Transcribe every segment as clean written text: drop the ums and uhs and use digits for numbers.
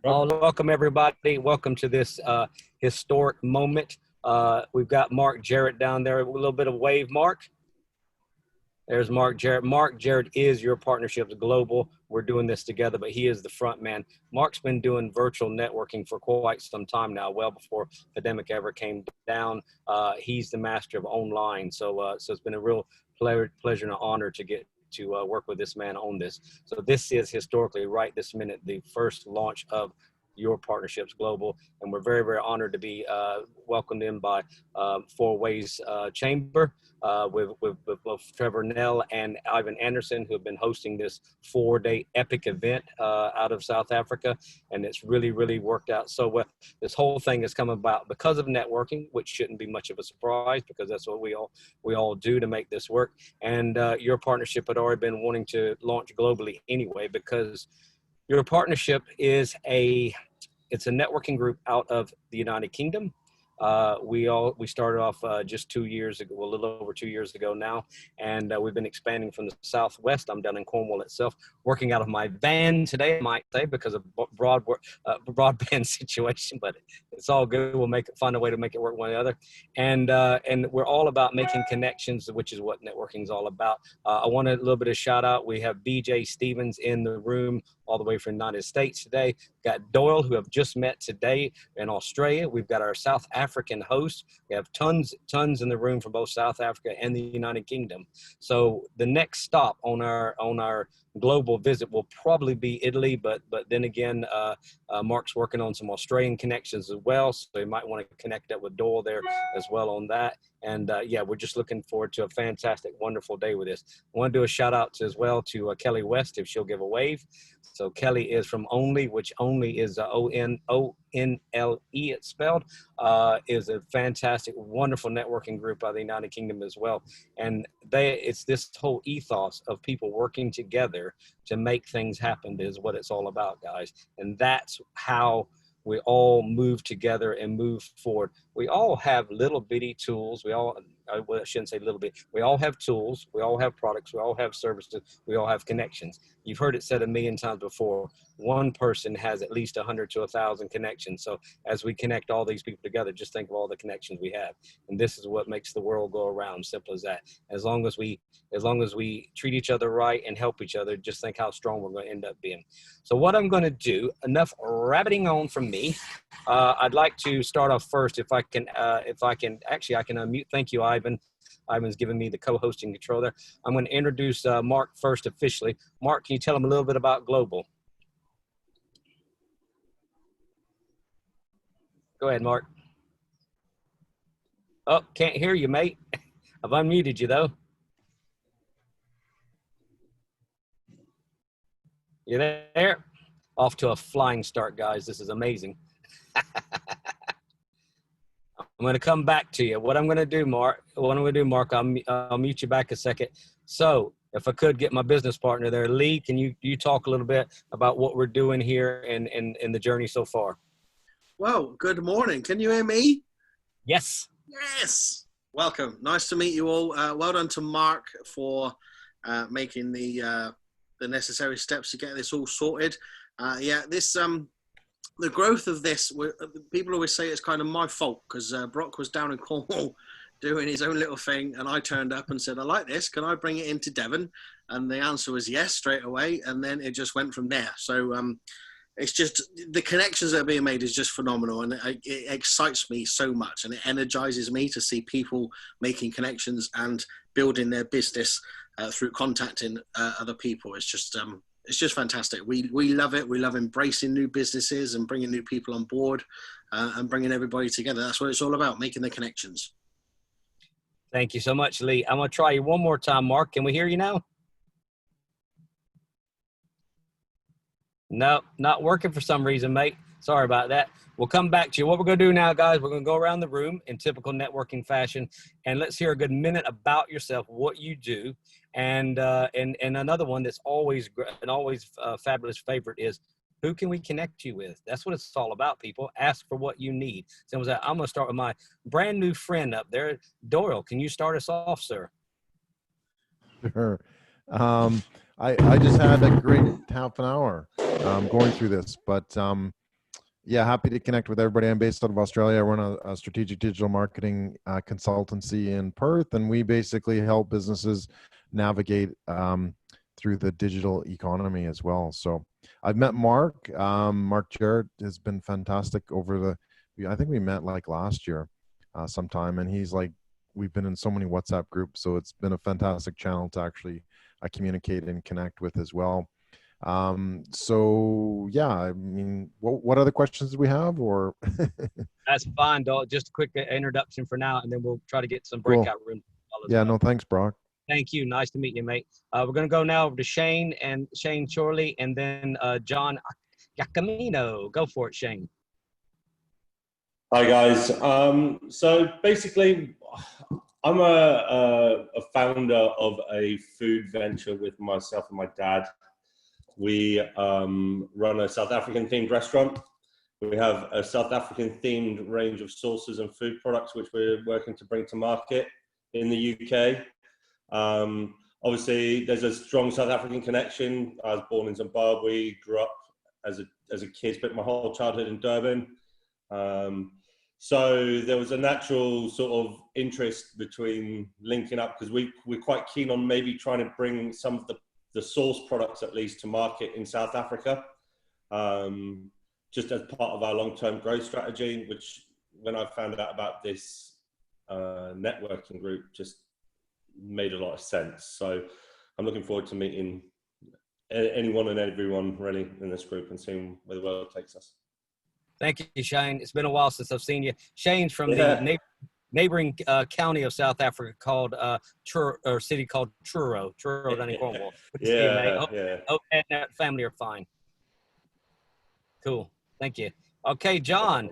Welcome everybody. Welcome to this historic moment. We've got Mark Jarrett down there. A little bit of wave, Mark. There's Mark Jarrett. Mark Jarrett is Your Partnerships Global. We're doing this together, but he is the front man. Mark's been doing virtual networking for quite some time now, well before the pandemic ever came down. He's the master of online. So it's been a real pleasure and an honor to get to work with this man on this. So this is historically right this minute, the first launch of Your Partnerships Global. And we're very, very honored to be welcomed in by Four Ways Chamber with both Trevor Nell and Ivan Anderson, who have been hosting this 4-day epic event out of South Africa. And it's really, really worked out so well. This whole thing has come about because of networking, which shouldn't be much of a surprise because that's what we all do to make this work. And Your Partnership had already been wanting to launch globally anyway, because Your Partnership is it's a networking group out of the United Kingdom. We started off just 2 years ago, a little over 2 years ago now, and we've been expanding from the Southwest. I'm down in Cornwall itself, working out of my van today, I might say, because of broadband situation, but it's all good. We'll find a way to make it work one another. And we're all about making connections, which is what networking is all about. I want a little bit of shout out. We have BJ Stevens in the room all the way from the United States today. We've got Doyle, who have just met today in Australia. We've got our South African host. We have tons in the room from both South Africa and the United Kingdom. So the next stop on our global visit will probably be Italy, but then again, Mark's working on some Australian connections as well, so you might want to connect up with Doyle there as well on that. And yeah, we're just looking forward to a fantastic, wonderful day with this. I want to do a shout out to Kelly West, if she'll give a wave. So Kelly is from Only, which Only is ONLE, it's spelled, is a fantastic, wonderful networking group by the United Kingdom as well. And it's this whole ethos of people working together to make things happen is what it's all about, guys. And that's how we all move together and move forward. We all have little bitty tools. I shouldn't say little bit. We all have tools. We all have products. We all have services. We all have connections. You've heard it said a million times before. One person has at least 100 to 1,000 connections. So as we connect all these people together, just think of all the connections we have. And this is what makes the world go around. Simple as that. As long as we treat each other right and help each other, just think how strong we're going to end up being. So what I'm going to do, enough rabbiting on from me. I'd like to start off first, if I can actually, I can unmute. Thank you, Ivan. Ivan's giving me the co-hosting control there. I'm going to introduce Mark first officially. Mark, can you tell him a little bit about Global? Go ahead, Mark. Oh, can't hear you, mate. I've unmuted you, though. You there? Off to a flying start, guys. This is amazing. I'm going to come back to you. What I'm going to do, Mark, I'll mute you back a second. So if I could get my business partner there, Lee, can you talk a little bit about what we're doing here and the journey so far? Well, good morning. Can you hear me? Yes. Yes. Welcome. Nice to meet you all. Well done to Mark for making the necessary steps to get this all sorted. The growth of this, people always say it's kind of my fault because Brock was down in Cornwall doing his own little thing, and I turned up and said, I like this, can I bring it into Devon? And the answer was yes straight away, and then it just went from there. So it's just, the connections that are being made is just phenomenal, and it excites me so much, and it energizes me to see people making connections and building their business through contacting other people. It's just fantastic. We love it. We love embracing new businesses and bringing new people on board and bringing everybody together. That's what it's all about, making the connections. Thank you so much, Lee. I'm going to try you one more time, Mark. Can we hear you now? No, not working for some reason, mate. Sorry about that. We'll come back to you. What we're going to do now, guys, we're going to go around the room in typical networking fashion, and let's hear a good minute about yourself, what you do. And another one that's always fabulous favorite is, who can we connect you with? That's what it's all about, people. Ask for what you need. So I'm going to start with my brand new friend up there. Doyle, can you start us off, sir? Sure. I just had a great half an hour going through this, but Yeah, happy to connect with everybody. I'm based out of Australia. I run a strategic digital marketing consultancy in Perth, and we basically help businesses navigate through the digital economy as well. So I've met Mark. Mark Jarrett has been fantastic I think we met like last year sometime, and he's like, we've been in so many WhatsApp groups, so it's been a fantastic channel to actually communicate and connect with as well. So yeah, I mean, what other questions do we have, or? That's fine, dog. Just a quick introduction for now, and then we'll try to get some Cool. breakout room as Yeah, well. no, thanks, Brock. Thank you. Nice to meet you, mate. We're going to go now over to Shane Chorley, and then John Giacomino. Go for it, Shane. Hi guys. So basically, I'm a founder of a food venture with myself and my dad. We run a South African themed restaurant. We have a South African themed range of sauces and food products which we're working to bring to market in the UK. Obviously, there's a strong South African connection. I was born in Zimbabwe, grew up as a kid, spent my whole childhood in Durban. So there was a natural sort of interest between linking up, because we're quite keen on maybe trying to bring some of the sauce products at least to market in South Africa, just as part of our long-term growth strategy, which when I found out about this networking group just made a lot of sense. So I'm looking forward to meeting anyone and everyone really in this group and seeing where the world takes us. Thank you, Shane. It's been a while since I've seen you. Shane's from the neighboring county of South Africa called city called Truro down in Cornwall. Good to see you, mate. Hope that family are fine. Cool. Thank you. Okay, John.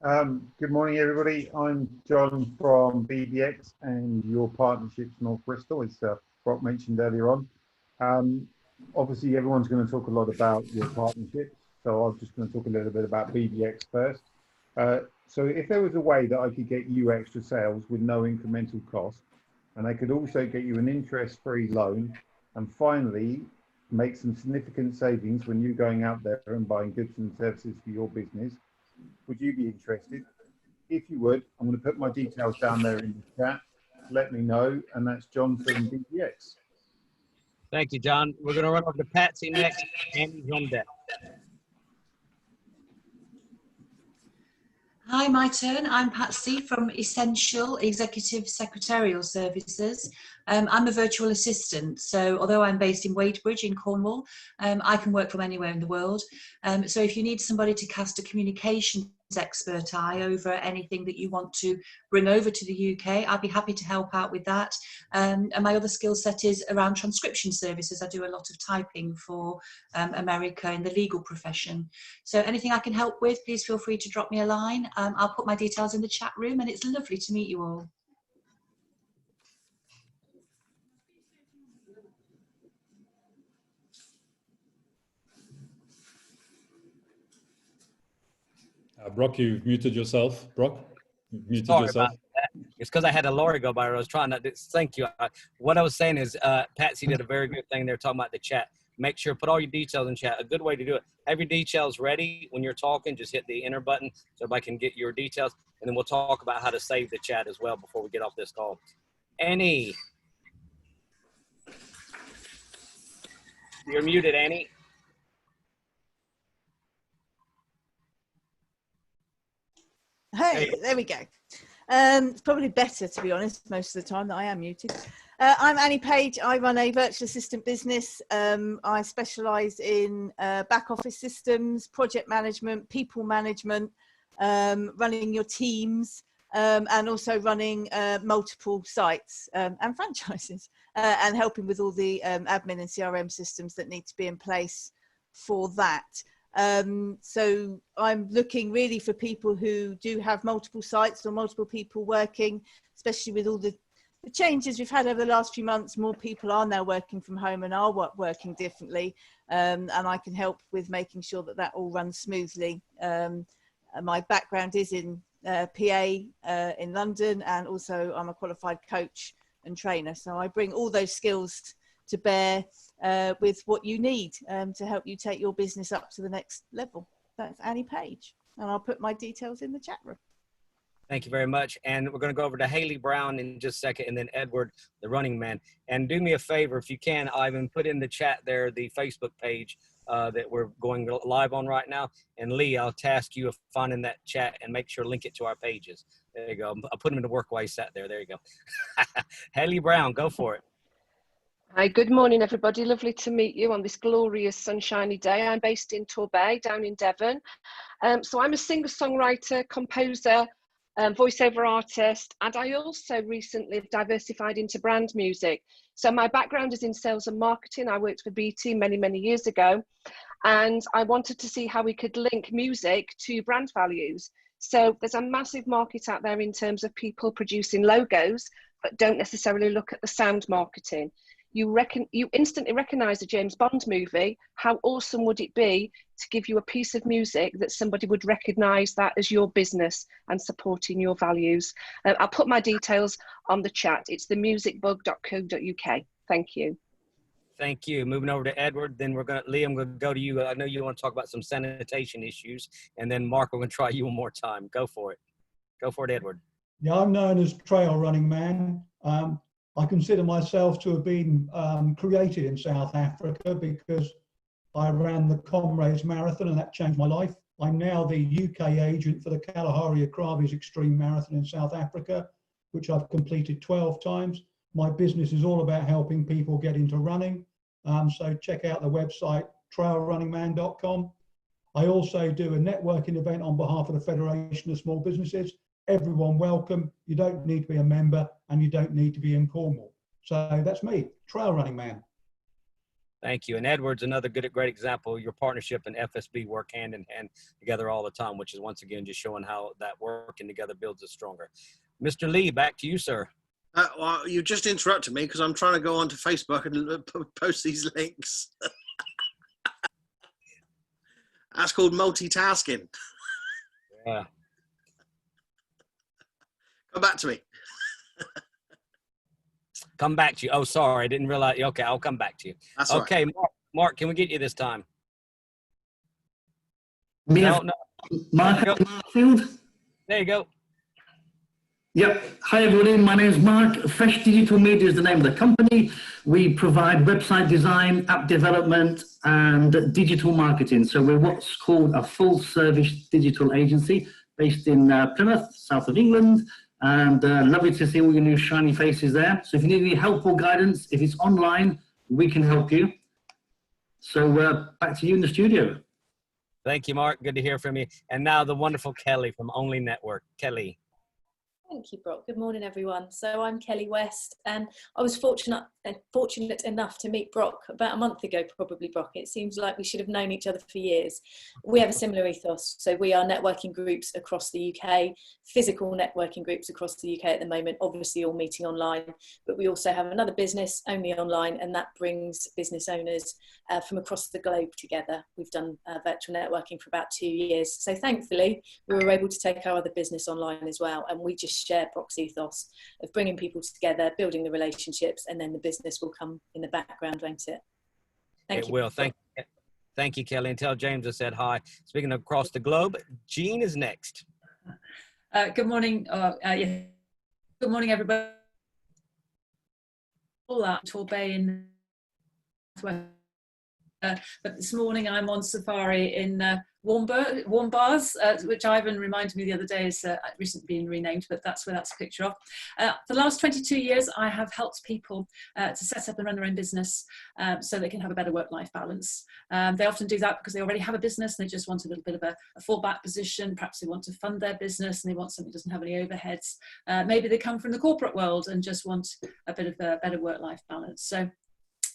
Good morning, everybody. I'm John from BBX and your partnerships North Bristol, as Brock mentioned earlier on. Obviously, everyone's going to talk a lot about your partnerships, so I'm just going to talk a little bit about BBX first. So if there was a way that I could get you extra sales with no incremental cost, and I could also get you an interest-free loan, and finally make some significant savings when you're going out there and buying goods and services for your business, would you be interested? If you would, I'm going to put my details down there in the chat. Let me know, and that's John from BBX. Thank you, John. We're going to run over to Patsy next. Andy's on deck. Hi, my turn. I'm Patsy from Essential Executive Secretarial Services. I'm a virtual assistant, so although I'm based in Wadebridge in Cornwall, I can work from anywhere in the world. So if you need somebody to cast a communications expert eye over anything that you want to bring over to the UK, I'd be happy to help out with that. And my other skill set is around transcription services. I do a lot of typing for America in the legal profession. So anything I can help with, please feel free to drop me a line. I'll put my details in the chat room, and it's lovely to meet you all. Brock, you've muted yourself. Brock, you've muted Sorry yourself. about that. It's because I had a lorry go by. I was trying to thank you. What I was saying is Patsy did a very good thing. They're talking about the chat. Make sure, put all your details in chat. A good way to do it. Have your details ready when you're talking. Just hit the enter button so everybody can get your details. And then we'll talk about how to save the chat as well before we get off this call. Annie. You're muted, Annie. Hey, there we go. It's probably better, to be honest, most of the time that I am muted. I'm Annie Page. I run a virtual assistant business. I specialise in back office systems, project management, people management, running your teams, and also running multiple sites and franchises, and helping with all the admin and CRM systems that need to be in place for that. So I'm looking really for people who do have multiple sites or multiple people working, especially with all the changes we've had over the last few months. More people are now working from home and are working differently, and I can help with making sure that that all runs smoothly. My background is in PA in London, and also I'm a qualified coach and trainer, so I bring all those skills to bear with what you need to help you take your business up to the next level. that's Annie Page. And I'll put my details in the chat room. Thank you very much. And we're going to go over to Haley Brown in just a second, and then Edward, the running man. And do me a favor, if you can, Ivan, put in the chat there the Facebook page that we're going live on right now. And Lee, I'll task you of finding that chat and make sure link it to our pages. There you go. I'll put him in the work while he sat there. There you go. Haley Brown, go for it. Hi, good morning, everybody. Lovely to meet you on this glorious sunshiny day. I'm based in Torbay, down in Devon. So I'm a singer-songwriter, composer, voiceover artist, and I also recently diversified into brand music. So my background is in sales and marketing. I worked for BT many, many years ago, and I wanted to see how we could link music to brand values. So there's a massive market out there in terms of people producing logos, but don't necessarily look at the sound marketing. You instantly recognize a James Bond movie. How awesome would it be to give you a piece of music that somebody would recognize that as your business and supporting your values? I'll put my details on the chat. It's themusicbug.co.uk. Thank you. Thank you. Moving over to Edward, then Lee, I'm going to go to you. I know you want to talk about some sanitation issues, and then Mark, we're going to try you one more time. Go for it. Go for it, Edward. Yeah, I'm known as Trail Running Man. I consider myself to have been created in South Africa because I ran the Comrades Marathon and that changed my life. I'm now the UK agent for the Kalahari Akrabi's Extreme Marathon in South Africa, which I've completed 12 times. My business is all about helping people get into running. So check out the website, trailrunningman.com. I also do a networking event on behalf of the Federation of Small Businesses. Everyone welcome. You don't need to be a member and you don't need to be in Cornwall. So that's me, Trail Running Man. Thank you. And Edward's another great example. Your partnership and FSB work hand in hand together all the time, which is once again just showing how that working together builds us stronger. Mr. Lee, back to you, sir. Well, you just interrupted me because I'm trying to go onto Facebook and post these links. That's called multitasking. Yeah. Come back to me. Come back to you. Oh, sorry. I didn't realize. Okay, I'll come back to you. That's okay, right. Mark, can we get you this time? No. Mark Field. There you go. Yep. Hi, everybody. My name is Mark. Fresh Digital Media is the name of the company. We provide website design, app development, and digital marketing. So we're what's called a full-service digital agency based in Plymouth, south of England. And lovely to see all your new shiny faces there. So if you need any help or guidance, if it's online, we can help you. So back to you in the studio. Thank you, Mark. Good to hear from you. And now the wonderful Kelly from Only Network. Kelly. Thank you, Brock. Good morning, everyone. So I'm Kelly West, and I was fortunate enough to meet Brock about a month ago, probably, Brock. It seems like we should have known each other for years. We have a similar ethos. So we are networking groups across the UK, physical networking groups across the UK at the moment, obviously all meeting online, but we also have another business only online, and that brings business owners from across the globe together. We've done virtual networking for about 2 years. So thankfully, we were able to take our other business online as well, and we just share Brock's ethos of bringing people together, building the relationships, and then the business will come in the background, won't it? Thank you. It will. Thank you, Kelly. And tell James I said hi. Speaking of across the globe, Jean is next. Good morning. Yeah. Good morning, everybody. All that Torbay in but this morning I'm on safari in Warmbars, which Ivan reminded me the other day is recently been renamed, but that's where that's a picture of. For the last 22 years, I have helped people to set up and run their own business so they can have a better work-life balance. They often do that because they already have a business and they just want a little bit of a fallback position. Perhaps they want to fund their business and they want something that doesn't have any overheads. Maybe they come from the corporate world and just want a bit of a better work-life balance. So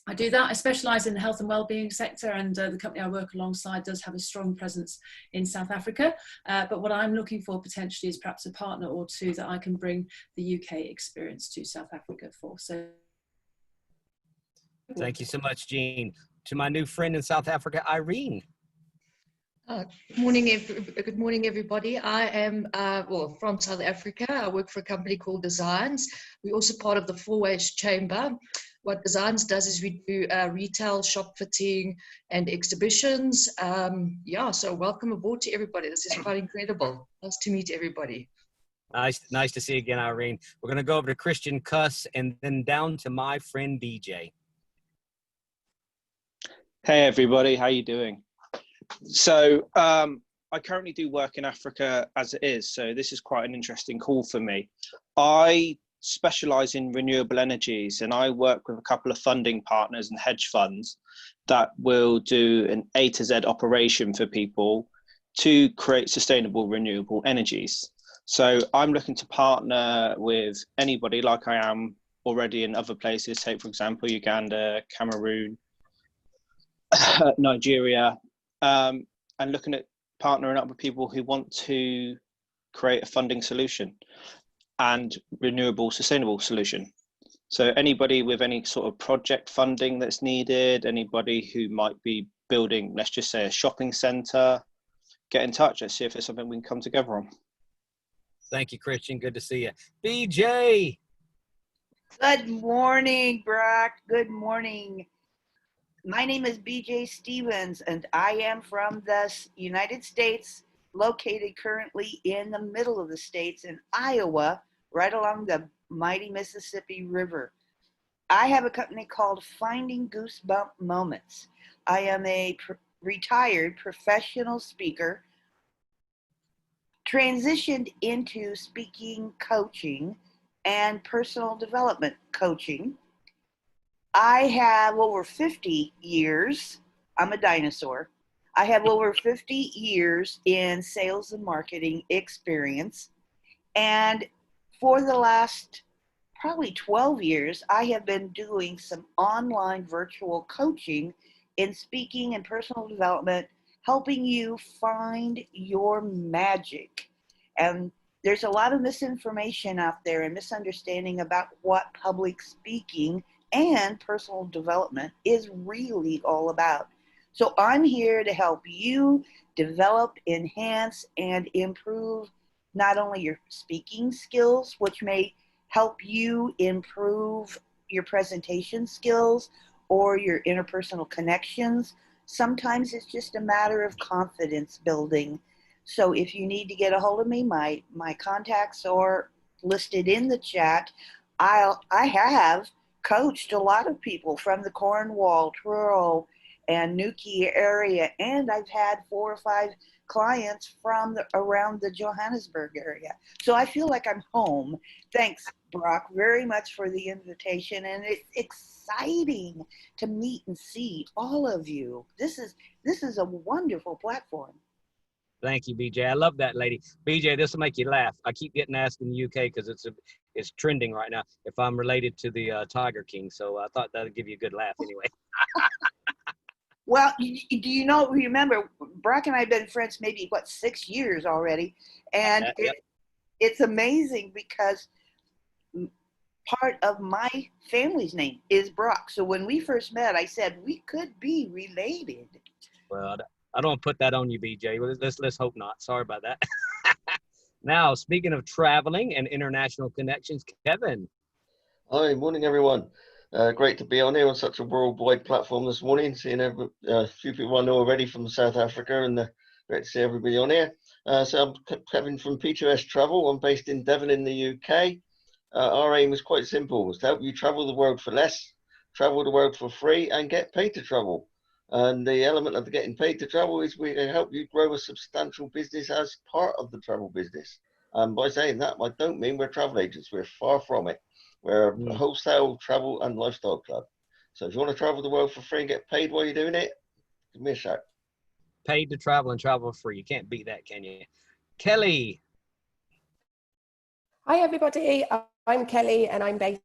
I do that. I specialise in the health and wellbeing sector, and the company I work alongside does have a strong presence in South Africa. But what I'm looking for potentially is perhaps a partner or two that I can bring the UK experience to South Africa for. So, thank you so much, Jean. To my new friend in South Africa, Irene. Good morning, everybody. I am from South Africa. I work for a company called Designs. We're also part of the Four Ways Chamber. what Designs does is we do retail, shop fitting, and exhibitions. Yeah, so welcome aboard to everybody. This is quite incredible. Nice to meet everybody. Nice to see you again, Irene. We're going to go over to Christian Cuss and then down to my friend BJ. Hey everybody, how you doing? So I currently do work in Africa as it is, so this is quite an interesting call for me. I specialize in renewable energies, and I work with a couple of funding partners and hedge funds that will do an A to Z operation for people to create sustainable renewable energies. So I'm looking to partner with anybody like I am already in other places, take for example Uganda, Cameroon, Nigeria, and looking at partnering up with people who want to create a funding solution and renewable, sustainable solution. So anybody with any sort of project funding that's needed, anybody who might be building, let's just say a shopping center, get in touch. Let's see if it's something we can come together on. Thank you, Christian. Good to see you. BJ. Good morning, Brock. Good morning. My name is BJ Stevens, and I am from the United States, located currently in the middle of the states in Iowa, right along the mighty Mississippi River. I have a company called Finding Goosebump Moments. I am a retired professional speaker, transitioned into speaking coaching and personal development coaching. I have over 50 years, I'm a dinosaur. I have over 50 years in sales and marketing experience. And for the last probably 12 years, I have been doing some online virtual coaching in speaking and personal development, helping you find your magic. And there's a lot of misinformation out there and misunderstanding about what public speaking and personal development is really all about. So I'm here to help you develop, enhance, and improve not only your speaking skills, which may help you improve your presentation skills or your interpersonal connections. Sometimes it's just a matter of confidence building. So if you need to get a hold of me, my contacts are listed in the chat. I have coached a lot of people from the Cornwall, Truro, and Newquay area, and I've had 4 or 5 clients from around the Johannesburg area. So I feel like I'm home. Thanks, Brock, very much for the invitation, and it's exciting to meet and see all of you. This is a wonderful platform. Thank you, BJ. I love that, lady. BJ, this will make you laugh. I keep getting asked in the UK because it's trending right now if I'm related to the Tiger King. So I thought that would give you a good laugh anyway. Well, do you know, remember, Brock and I have been friends maybe, 6 years already. And it's amazing because part of my family's name is Brock. So when we first met, I said we could be related. Well, I don't put that on you, BJ. Let's hope not. Sorry about that. Now, speaking of traveling and international connections, Kevin. Hi, morning, everyone. Great to be on here on such a worldwide platform this morning. Seeing a few people I know already from South Africa, and great to see everybody on here. So I'm Kevin from P2S Travel. I'm based in Devon in the UK. Our aim is quite simple: was to help you travel the world for less, travel the world for free, and get paid to travel. And the element of getting paid to travel is we help you grow a substantial business as part of the travel business. And by saying that, I don't mean we're travel agents. We're far from it. We're a wholesale travel and lifestyle club. So if you want to travel the world for free and get paid while you're doing it, give me a shout. Paid to travel and travel for free. You can't beat that, can you? Kelly. Hi, everybody. I'm Kelly, and I'm based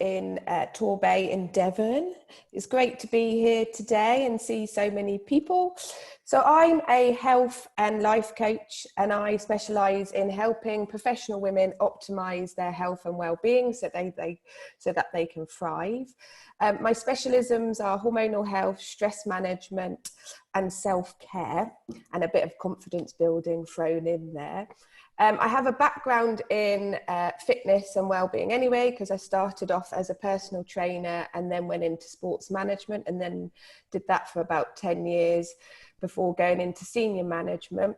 in Torbay in Devon. It's great to be here today and see so many people. So I'm a health and life coach, and I specialise in helping professional women optimise their health and well-being so that they can thrive. My specialisms are hormonal health, stress management, and self-care, and a bit of confidence building thrown in there. I have a background in fitness and well-being anyway, because I started off as a personal trainer and then went into sports management, and then did that for about 10 years before going into senior management.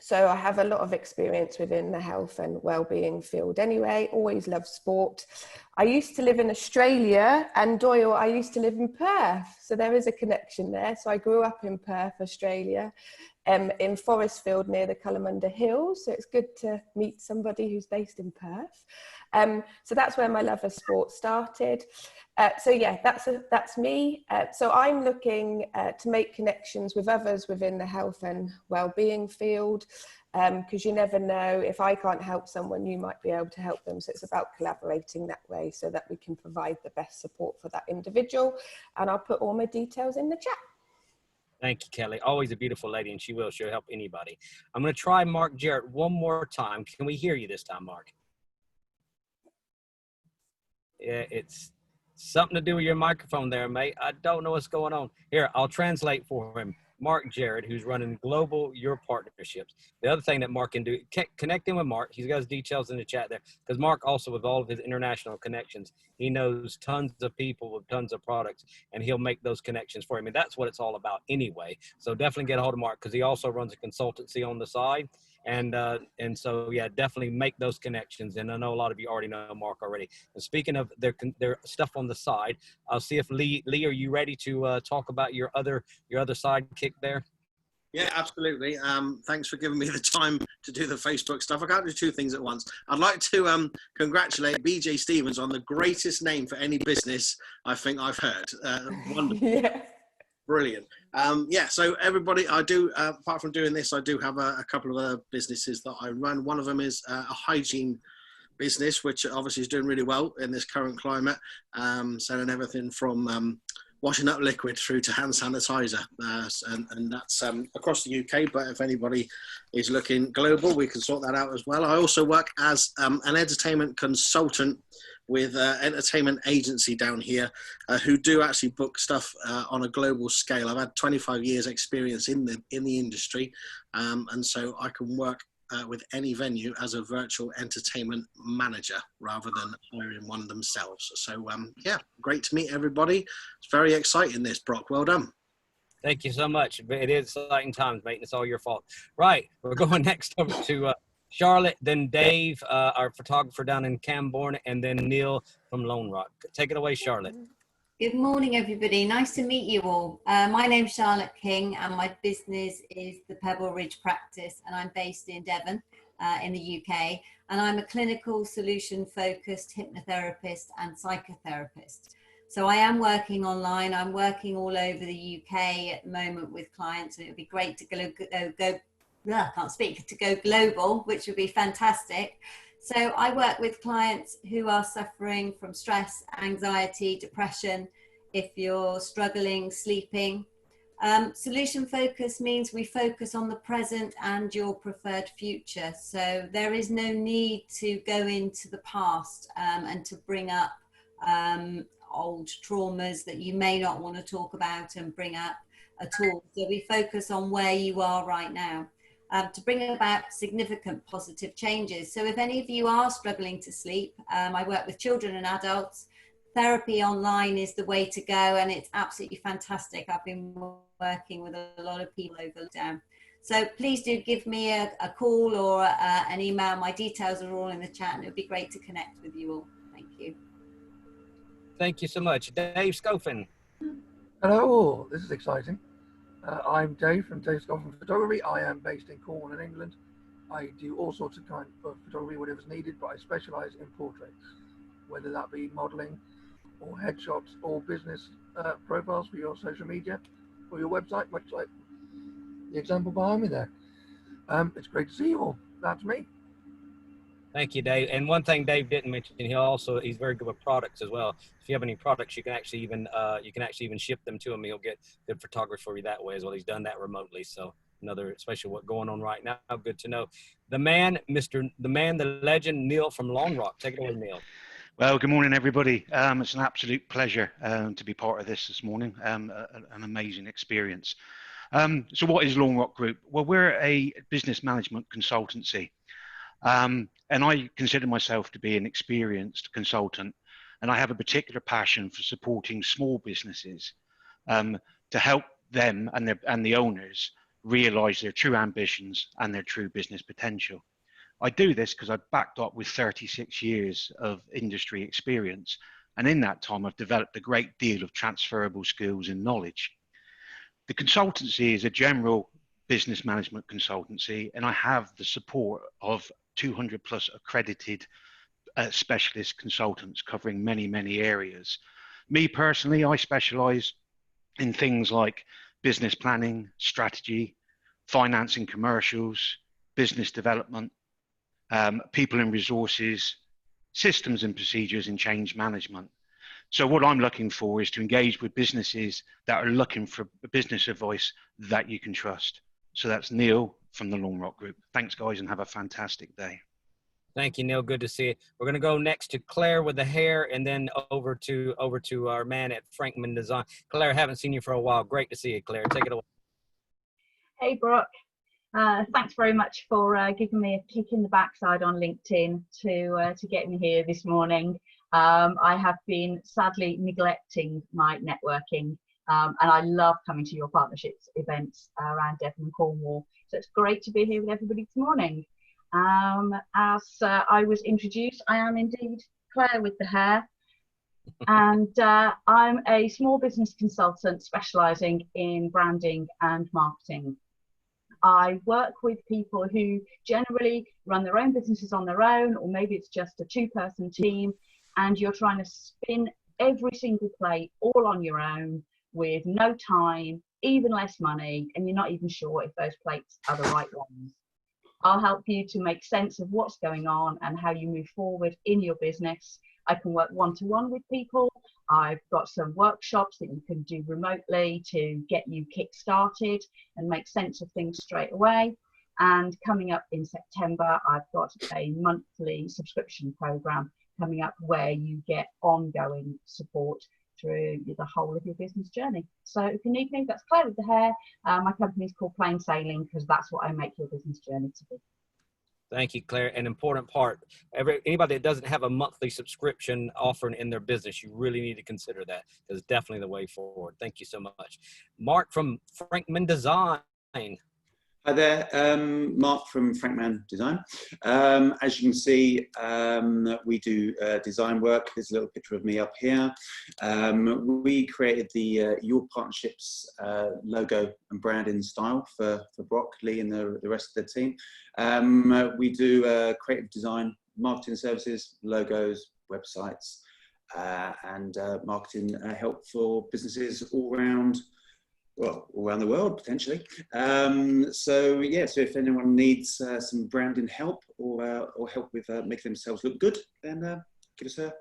So I have a lot of experience within the health and well-being field anyway. Always loved sport. I used to live in Australia, and Doyle, I used to live in Perth. So there is a connection there. So I grew up in Perth, Australia, in Forestfield near the Kalamunda Hills. So it's good to meet somebody who's based in Perth. So that's where my love of sport started. So yeah, that's me. So I'm looking to make connections with others within the health and well-being field, because you never know, if I can't help someone, you might be able to help them. So it's about collaborating that way so that we can provide the best support for that individual. And I'll put all my details in the chat. Thank you, Kelly. Always a beautiful lady, and she'll help anybody. I'm going to try Mark Jarrett one more time. Can we hear you this time, Mark? Yeah, it's something to do with your microphone there, mate. I don't know what's going on. Here, I'll translate for him. Mark Jarrett, who's running Global Your Partnerships. The other thing that Mark can do, connecting with Mark, he's got his details in the chat there, because Mark also, with all of his international connections, he knows tons of people with tons of products, and he'll make those connections for you. I mean, that's what it's all about anyway. So definitely get a hold of Mark, because he also runs a consultancy on the side. And so, yeah, definitely make those connections. And I know a lot of you already know Mark already. And speaking of their stuff on the side, I'll see if Lee, are you ready to talk about your other sidekick there? Yeah, absolutely. Thanks for giving me the time to do the Facebook stuff. I can't do two things at once. I'd like to congratulate BJ Stevens on the greatest name for any business I think I've heard. Wonderful. Yeah. Brilliant. Yeah, so everybody, I do, apart from doing this, I do have a couple of other businesses that I run. One of them is a hygiene business, which obviously is doing really well in this current climate, selling everything from washing up liquid through to hand sanitizer, and that's across the UK, but if anybody is looking global, we can sort that out as well. I also work as an entertainment consultant with an entertainment agency down here who do actually book stuff on a global scale. I've had 25 years experience in the industry, and so I can work with any venue as a virtual entertainment manager rather than hiring one themselves. So yeah, great to meet everybody. It's very exciting, this, Brock. Well done. Thank you so much. It is exciting times, mate. It's all your fault. Right, we're going next over to Charlotte, then Dave, our photographer down in Camborne, and then Neil from Lone Rock. Take it away, Charlotte. Good morning, everybody. Nice to meet you all. My name's Charlotte King, and my business is the Pebble Ridge Practice, and I'm based in Devon, in the UK. And I'm a clinical solution-focused hypnotherapist and psychotherapist. So I am working online. I'm working all over the UK at the moment with clients, and it would be great to go global, which would be fantastic. So I work with clients who are suffering from stress, anxiety, depression. If you're struggling sleeping, solution focus means we focus on the present and your preferred future. So there is no need to go into the past and to bring up old traumas that you may not want to talk about and bring up at all. So we focus on where you are right now. To bring about significant positive changes. So if any of you are struggling to sleep, I work with children and adults. Therapy online is the way to go, and it's absolutely fantastic. I've been working with a lot of people over lockdown. So please do give me a call or an email. My details are all in the chat, and it would be great to connect with you all. Thank you. Thank you so much. Dave Scoffin. Hello, this is exciting. I'm Dave from Dave Scoffin Photography. I am based in Cornwall in England. I do all sorts of kind of photography, whatever's needed, but I specialise in portraits, whether that be modelling or headshots or business profiles for your social media or your website, much like the example behind me there. It's great to see you all. That's me. Thank you, Dave. And one thing Dave didn't mention, he's very good with products as well. If you have any products, you can actually even ship them to him. He'll get good photography for you that way as well. He's done that remotely. So especially what's going on right now. Good to know. The man, the legend, Neil from Long Rock. Take it away, Neil. Well, good morning, everybody. It's an absolute pleasure to be part of this morning. An amazing experience. So what is Long Rock Group? Well, we're a business management consultancy. And I consider myself to be an experienced consultant, and I have a particular passion for supporting small businesses to help them and the owners realize their true ambitions and their true business potential. I do this because I've backed up with 36 years of industry experience, and in that time I've developed a great deal of transferable skills and knowledge. The consultancy is a general business management consultancy, and I have the support of 200 plus accredited specialist consultants covering many areas. Me personally, I specialize in things like business planning, strategy, financing, commercials, business development, people and resources, systems and procedures, and change management. So what I'm looking for is to engage with businesses that are looking for business advice that you can trust. So that's Neil from the Long Rock Group. Thanks, guys, and have a fantastic day. Thank you, Neil. Good to see you. We're going to go next to Claire with the hair, and then over to our man at Frankman Design. Claire, haven't seen you for a while. Great to see you, Claire. Take it away. Hey, Brock. Thanks very much for giving me a kick in the backside on LinkedIn to get me here this morning. I have been sadly neglecting my networking, and I love coming to your partnerships events around Devon and Cornwall. So it's great to be here with everybody this morning. As I was introduced, I am indeed Claire with the hair, and I'm a small business consultant specialising in branding and marketing. I work with people who generally run their own businesses on their own, or maybe it's just a two-person team, and you're trying to spin every single plate all on your own with no time, even less money, and you're not even sure if those plates are the right ones. I'll help you to make sense of what's going on and how you move forward in your business. I can work one-to-one with people. I've got some workshops that you can do remotely to get you kick-started and make sense of things straight away. And coming up in September, I've got a monthly subscription program coming up where you get ongoing support through the whole of your business journey. So if you need me, that's Claire with the hair. My company is called Plain Sailing because that's what I make your business journey to be. Thank you, Claire. An important part. Anybody that doesn't have a monthly subscription offering in their business, you really need to consider that. It's definitely the way forward. Thank you so much. Mark from Frankman Design. Hi there, Mark from Frankman Design. As you can see, we do design work. There's a little picture of me up here. We created the Your Partnerships logo and branding style for Brock, Lee, and the rest of the team. We do creative design, marketing services, logos, websites, and marketing help for businesses all around the world, potentially. So if anyone needs some branding help or help with making themselves look good, then give us a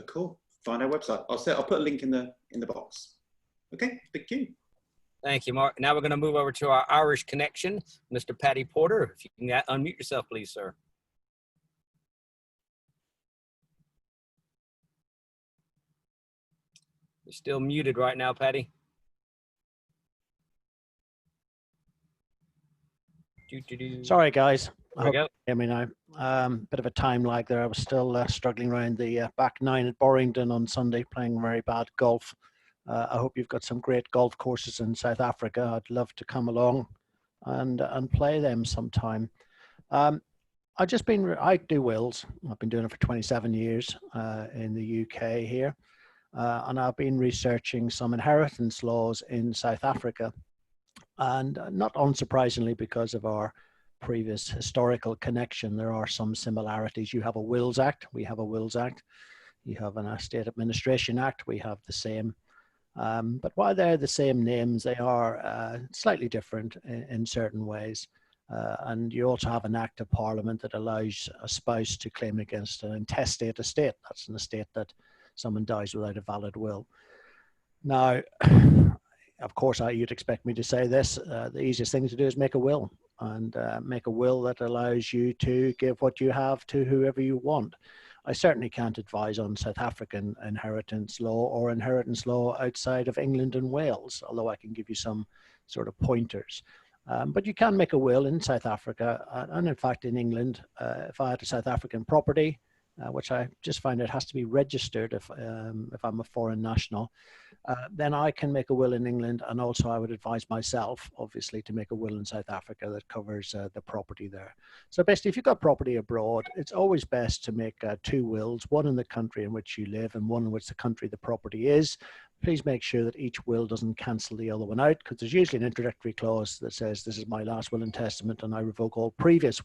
call. Find our website. I'll put a link in the box. Okay, thank you. Thank you, Mark. Now we're going to move over to our Irish connection, Mr. Paddy Porter. If you can unmute yourself, please, sir. You're still muted right now, Paddy. Sorry, guys. There we go. Hear me now. Bit of a time lag there. I was still struggling around the back nine at Borrington on Sunday, playing very bad golf. I hope you've got some great golf courses in South Africa. I'd love to come along and play them sometime. I do wills. I've been doing it for 27 years in the UK here, and I've been researching some inheritance laws in South Africa. And not unsurprisingly, because of our previous historical connection, there are some similarities. You have a Wills Act. We have a Wills Act. You have an Estate Administration Act. We have the same. But while they're the same names, they are slightly different in certain ways. And you also have an act of parliament that allows a spouse to claim against an intestate estate. That's an estate that someone dies without a valid will. Now, of course, you'd expect me to say this. The easiest thing to do is make a will, and make a will that allows you to give what you have to whoever you want. I certainly can't advise on South African inheritance law or inheritance law outside of England and Wales, although I can give you some sort of pointers. But you can make a will in South Africa, and in fact in England. If I had a South African property, which I just find it has to be registered if I'm a foreign national, then I can make a will in England, and also I would advise myself, obviously, to make a will in South Africa that covers the property there. So basically, if you've got property abroad, it's always best to make 2 wills, one in the country in which you live and one in which the country the property is. Please make sure that each will doesn't cancel the other one out, because there's usually an introductory clause that says this is my last will and testament, and I revoke all previous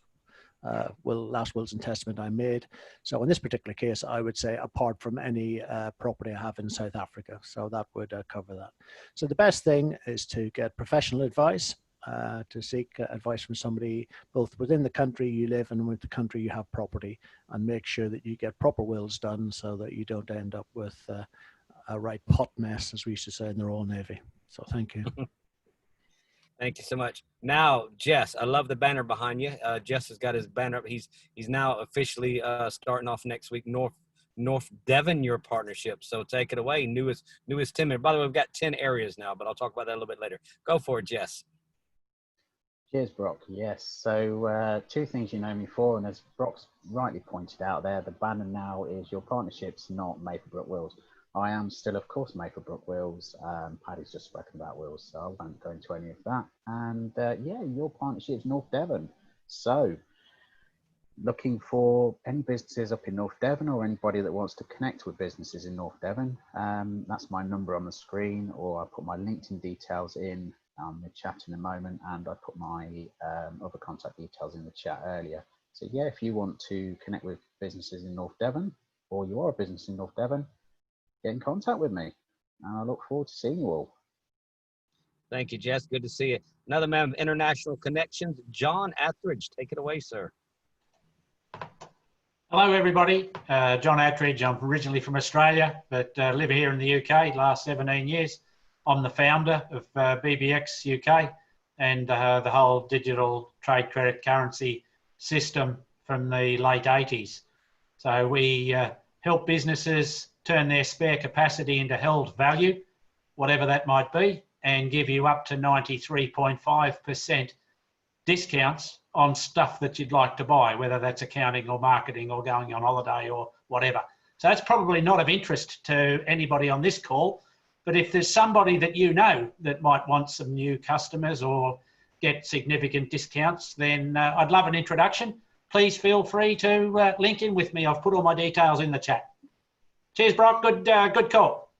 last wills and testament I made. So in this particular case, I would say apart from any property I have in South Africa. So that would cover that. So the best thing is to get professional advice, to seek advice from somebody both within the country you live and with the country you have property, and make sure that you get proper wills done so that you don't end up with a right pot mess, as we used to say in the Royal Navy. So thank you. Thank you so much. Now, Jess, I love the banner behind you. Jess has got his banner up. He's now officially starting off next week, North Devon, your partnership. So take it away, newest team. By the way, we've got 10 areas now, but I'll talk about that a little bit later. Go for it, Jess. Cheers, Brock. Yes, so 2 things you know me for, and as Brock's rightly pointed out there, the banner now is your partnership's not Maplebrook Wills. I am still, of course, Maplebrook Wills. Paddy's just spoken about wills, so I won't go into any of that. And yeah, your partnership's North Devon. So looking for any businesses up in North Devon, or anybody that wants to connect with businesses in North Devon, that's my number on the screen, or I put my LinkedIn details in the chat in a moment, and I put my other contact details in the chat earlier. So yeah, if you want to connect with businesses in North Devon, or you are a business in North Devon, get in contact with me, and I look forward to seeing you all. Thank you, Jess. Good to see you. Another man of international connections, John Attridge. Take it away, sir. Hello, everybody. John Attridge. I'm originally from Australia, but live here in the UK last 17 years. I'm the founder of BBX UK and the whole digital trade credit currency system from the late 80s. So we help businesses turn their spare capacity into held value, whatever that might be, and give you up to 93.5% discounts on stuff that you'd like to buy, whether that's accounting or marketing or going on holiday or whatever. So that's probably not of interest to anybody on this call, but if there's somebody that you know that might want some new customers or get significant discounts, then I'd love an introduction. Please feel free to link in with me. I've put all my details in the chat. Cheers, Brock. Good call.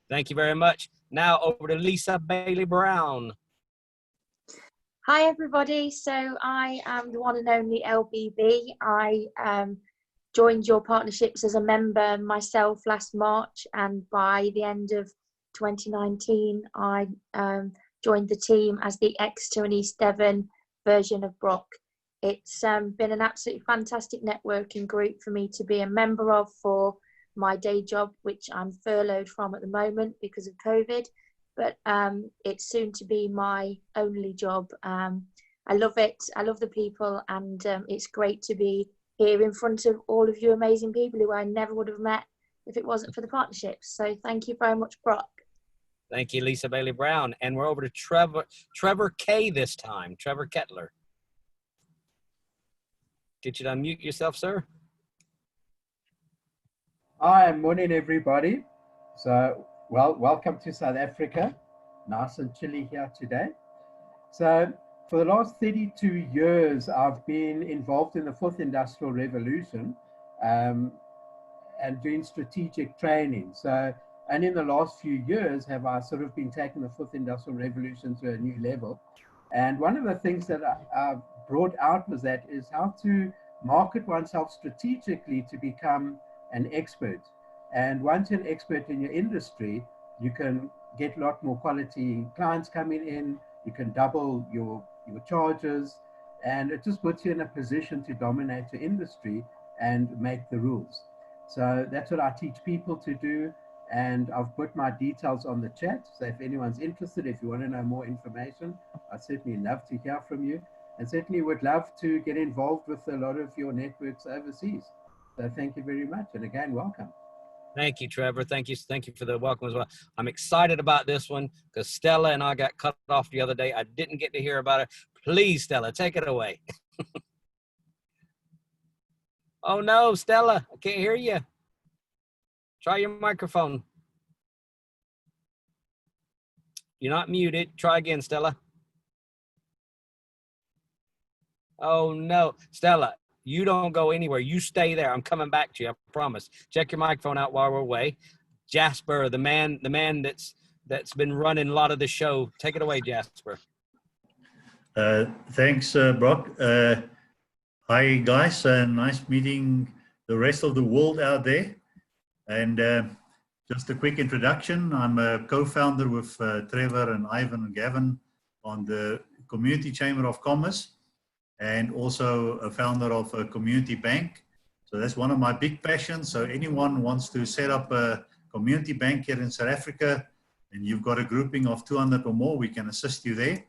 Thank you very much. Now over to Lisa Bailey Brown. Hi, everybody. So I am the one and only LBB. I joined your partnerships as a member myself last March, and by the end of 2019, I joined the team as the Exeter and East Devon version of Brock. It's been an absolutely fantastic networking group for me to be a member of for my day job, which I'm furloughed from at the moment because of COVID, but it's soon to be my only job. I love it. I love the people, and it's great to be here in front of all of you amazing people who I never would have met if it wasn't for the partnerships. So thank you very much, Brock. Thank you, Lisa Bailey Brown. And we're over to Trevor K this time. Trevor Kettler. Get you to unmute yourself, sir. Hi, morning everybody. So, welcome to South Africa. Nice and chilly here today. So, for the last 32 years, I've been involved in the 4th Industrial Revolution and doing strategic training. So, and in the last few years, have I sort of been taking the 4th Industrial Revolution to a new level. And one of the things that I brought out was that is how to market oneself strategically to become an expert. And once you're an expert in your industry, you can get a lot more quality clients coming in, you can double your charges, and it just puts you in a position to dominate the industry and make the rules. So that's what I teach people to do. And I've put my details on the chat. So if anyone's interested, if you want to know more information, I'd certainly love to hear from you, and certainly would love to get involved with a lot of your networks overseas. So thank you very much. And again, welcome. Thank you, Trevor. Thank you for the welcome as well. I'm excited about this one because Stella and I got cut off the other day. I didn't get to hear about it. Please, Stella, take it away. Oh no, Stella, I can't hear you. Try your microphone. You're not muted. Try again, Stella. Oh no, Stella, you don't go anywhere. You stay there. I'm coming back to you. I promise. Check your microphone out while we're away. Jasper, the man that's been running a lot of the show. Take it away, Jasper. Thanks, Brock. Hi, guys. Nice meeting the rest of the world out there. And just a quick introduction. I'm a co-founder with Trevor and Ivan and Gavin on the Community Chamber of Commerce, and also a founder of a community bank. So that's one of my big passions. So anyone wants to set up a community bank here in South Africa, and you've got a grouping of 200 or more, we can assist you there.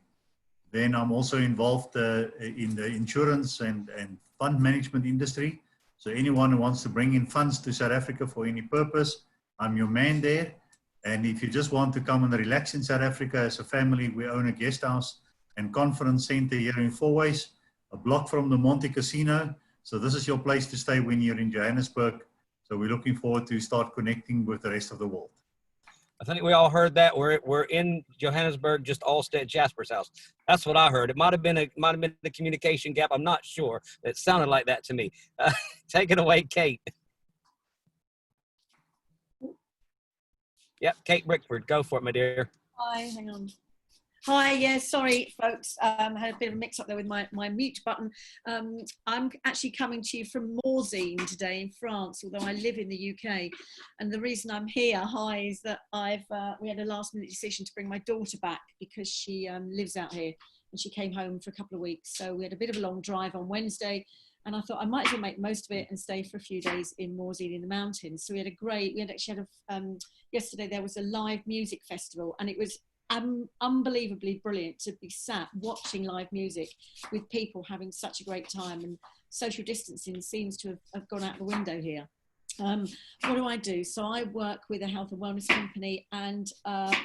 Then I'm also involved in the insurance and fund management industry. So anyone who wants to bring in funds to South Africa for any purpose, I'm your man there. And if you just want to come and relax in South Africa as a family, we own a guest house and conference center here in Fourways, a block from the Monte Casino. So this is your place to stay when you're in Johannesburg. So we're looking forward to start connecting with the rest of the world. I think we all heard that. We're in Johannesburg, just all stay at Jasper's house. That's what I heard. It might have been a communication gap. I'm not sure. It sounded like that to me. Take it away, Kate. Yep, Kate Brickford, go for it, my dear. Hi, hang on. Hi, yeah, sorry, folks. I had a bit of a mix up there with my mute button. I'm actually coming to you from Morzine today in France, although I live in the UK. And the reason I'm here, hi, is that we had a last minute decision to bring my daughter back because she lives out here and she came home for a couple of weeks. So we had a bit of a long drive on Wednesday, and I thought I might as well make most of it and stay for a few days in Morzine in the mountains. So we had yesterday there was a live music festival, and it was unbelievably brilliant to be sat watching live music with people having such a great time, and social distancing seems to have gone out the window here. What do I do? So I work with a health and wellness company, and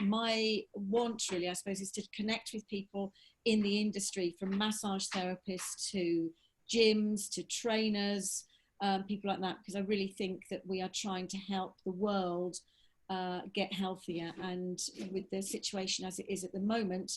my want really, I suppose, is to connect with people in the industry, from massage therapists to gyms to trainers, people like that, because I really think that we are trying to help the world get healthier, and with the situation as it is at the moment,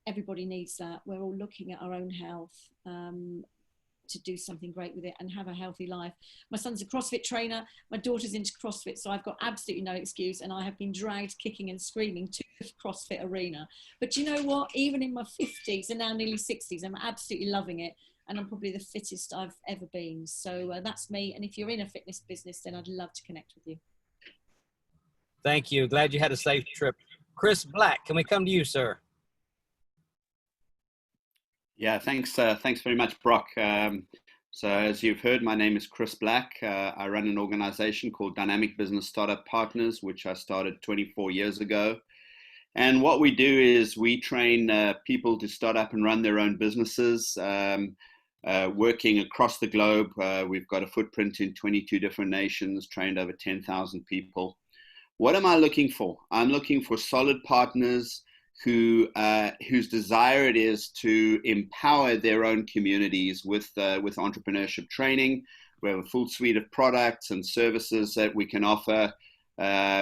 everybody needs that. We're all looking at our own health to do something great with it and have a healthy life. My son's a CrossFit trainer, my daughter's into CrossFit, so I've got absolutely no excuse, and I have been dragged kicking and screaming to the CrossFit arena. But you know what, even in my 50s and now nearly 60s, I'm absolutely loving it, and I'm probably the fittest I've ever been. So that's me, and if you're in a fitness business, then I'd love to connect with you. Thank you. Glad you had a safe trip. Chris Black, can we come to you, sir? Yeah, thanks very much, Brock. So as you've heard, my name is Chris Black. I run an organization called Dynamic Business Startup Partners, which I started 24 years ago. And what we do is we train people to start up and run their own businesses, working across the globe. We've got a footprint in 22 different nations, trained over 10,000 people. What am I looking for? I'm looking for solid partners whose desire it is to empower their own communities with entrepreneurship training. We have a full suite of products and services that we can offer.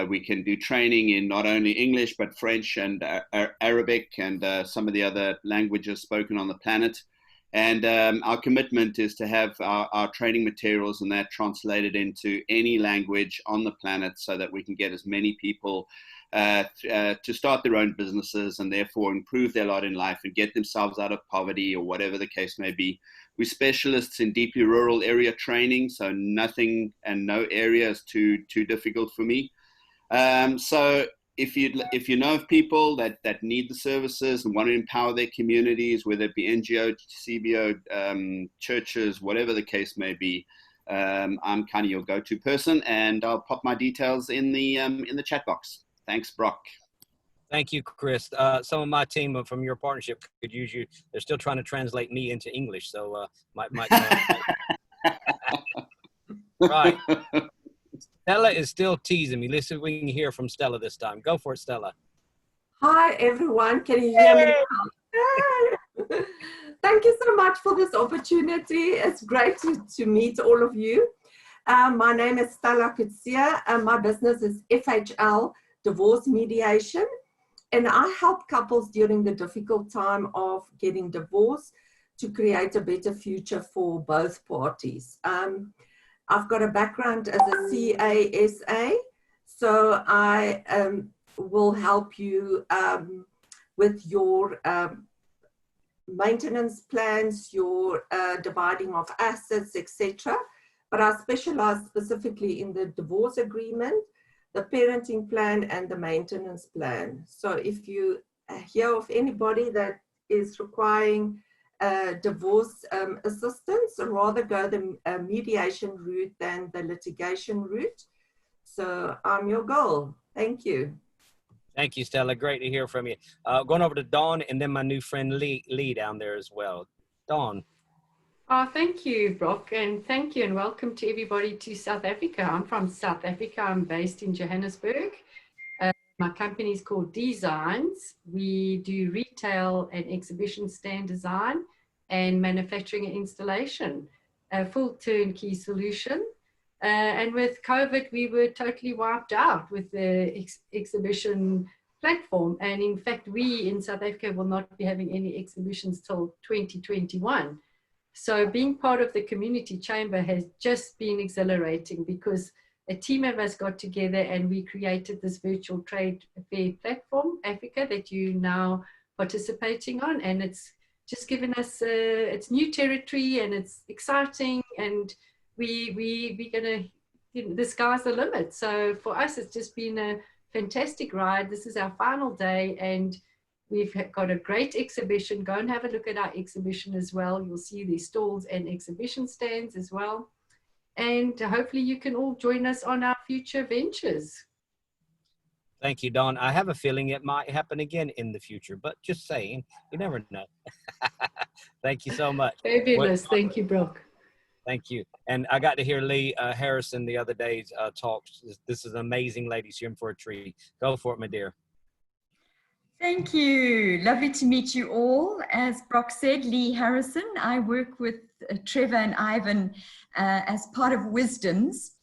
We can do training in not only English, but French and Arabic and some of the other languages spoken on the planet. And our commitment is to have our training materials and that translated into any language on the planet so that we can get as many people to start their own businesses and therefore improve their lot in life and get themselves out of poverty or whatever the case may be. We're specialists in deeply rural area training, so nothing and no area is too difficult for me. So if you know of people that need the services and want to empower their communities, whether it be NGO, CBO, churches, whatever the case may be, I'm kind of your go-to person, and I'll pop my details in the chat box. Thanks, Brock. Thank you, Chris. Some of my team from your partnership could use you. They're still trying to translate me into English, so might right. Stella is still teasing me. Let's see if we can hear from Stella this time. Go for it, Stella. Hi, everyone. Can you hear me now? Thank you so much for this opportunity. It's great to meet all of you. My name is Stella Kutsia, and my business is FHL Divorce Mediation. And I help couples during the difficult time of getting divorced to create a better future for both parties. I've got a background as a CASA, so I will help you with your maintenance plans, your dividing of assets, etc. But I specialize specifically in the divorce agreement, the parenting plan, and the maintenance plan. So if you hear of anybody that is requiring divorce assistance, rather go the mediation route than the litigation route. So I'm your goal. Thank you. Thank you, Stella. Great to hear from you. Going over to Dawn, and then my new friend Lee down there as well. Dawn. Thank you, Brock, and thank you and welcome to everybody to South Africa. I'm from South Africa. I'm based in Johannesburg. My company is called Designs. We do retail and exhibition stand design and manufacturing and installation, a full turnkey solution. And with COVID, we were totally wiped out with the exhibition platform. And in fact, we in South Africa will not be having any exhibitions till 2021. So being part of the community chamber has just been exhilarating, because a team of us got together and we created this virtual trade fair platform, Africa, that you're now participating on. And it's just given us, it's new territory and it's exciting, and we're gonna, the sky's the limit. So for us, it's just been a fantastic ride. This is our final day, and we've got a great exhibition. Go and have a look at our exhibition as well. You'll see the stalls and exhibition stands as well. And hopefully you can all join us on our future ventures. Thank you, Dawn. I have a feeling it might happen again in the future, but just saying, you never know. Thank you so much. Fabulous. Thank you, Brock. Thank you. And I got to hear Lee Harrison the other day talk. This is an amazing lady. She's in for a treat. Go for it, my dear. Thank you. Lovely to meet you all. As Brock said, Lee Harrison. I work with Trevor and Ivan as part of Wisdoms.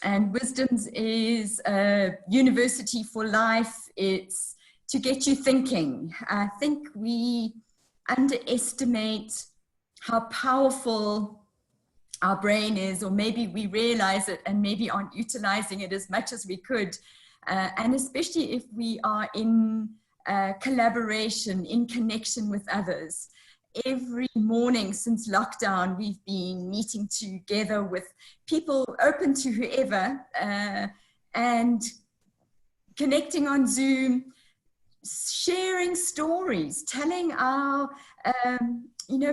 And Wisdoms is a university for life. It's to get you thinking. I think we underestimate how powerful our brain is, or maybe we realize it and maybe aren't utilizing it as much as we could. And especially if we are in collaboration, in connection with others. Every morning since lockdown, we've been meeting together with people open to whoever and connecting on Zoom, sharing stories, telling our,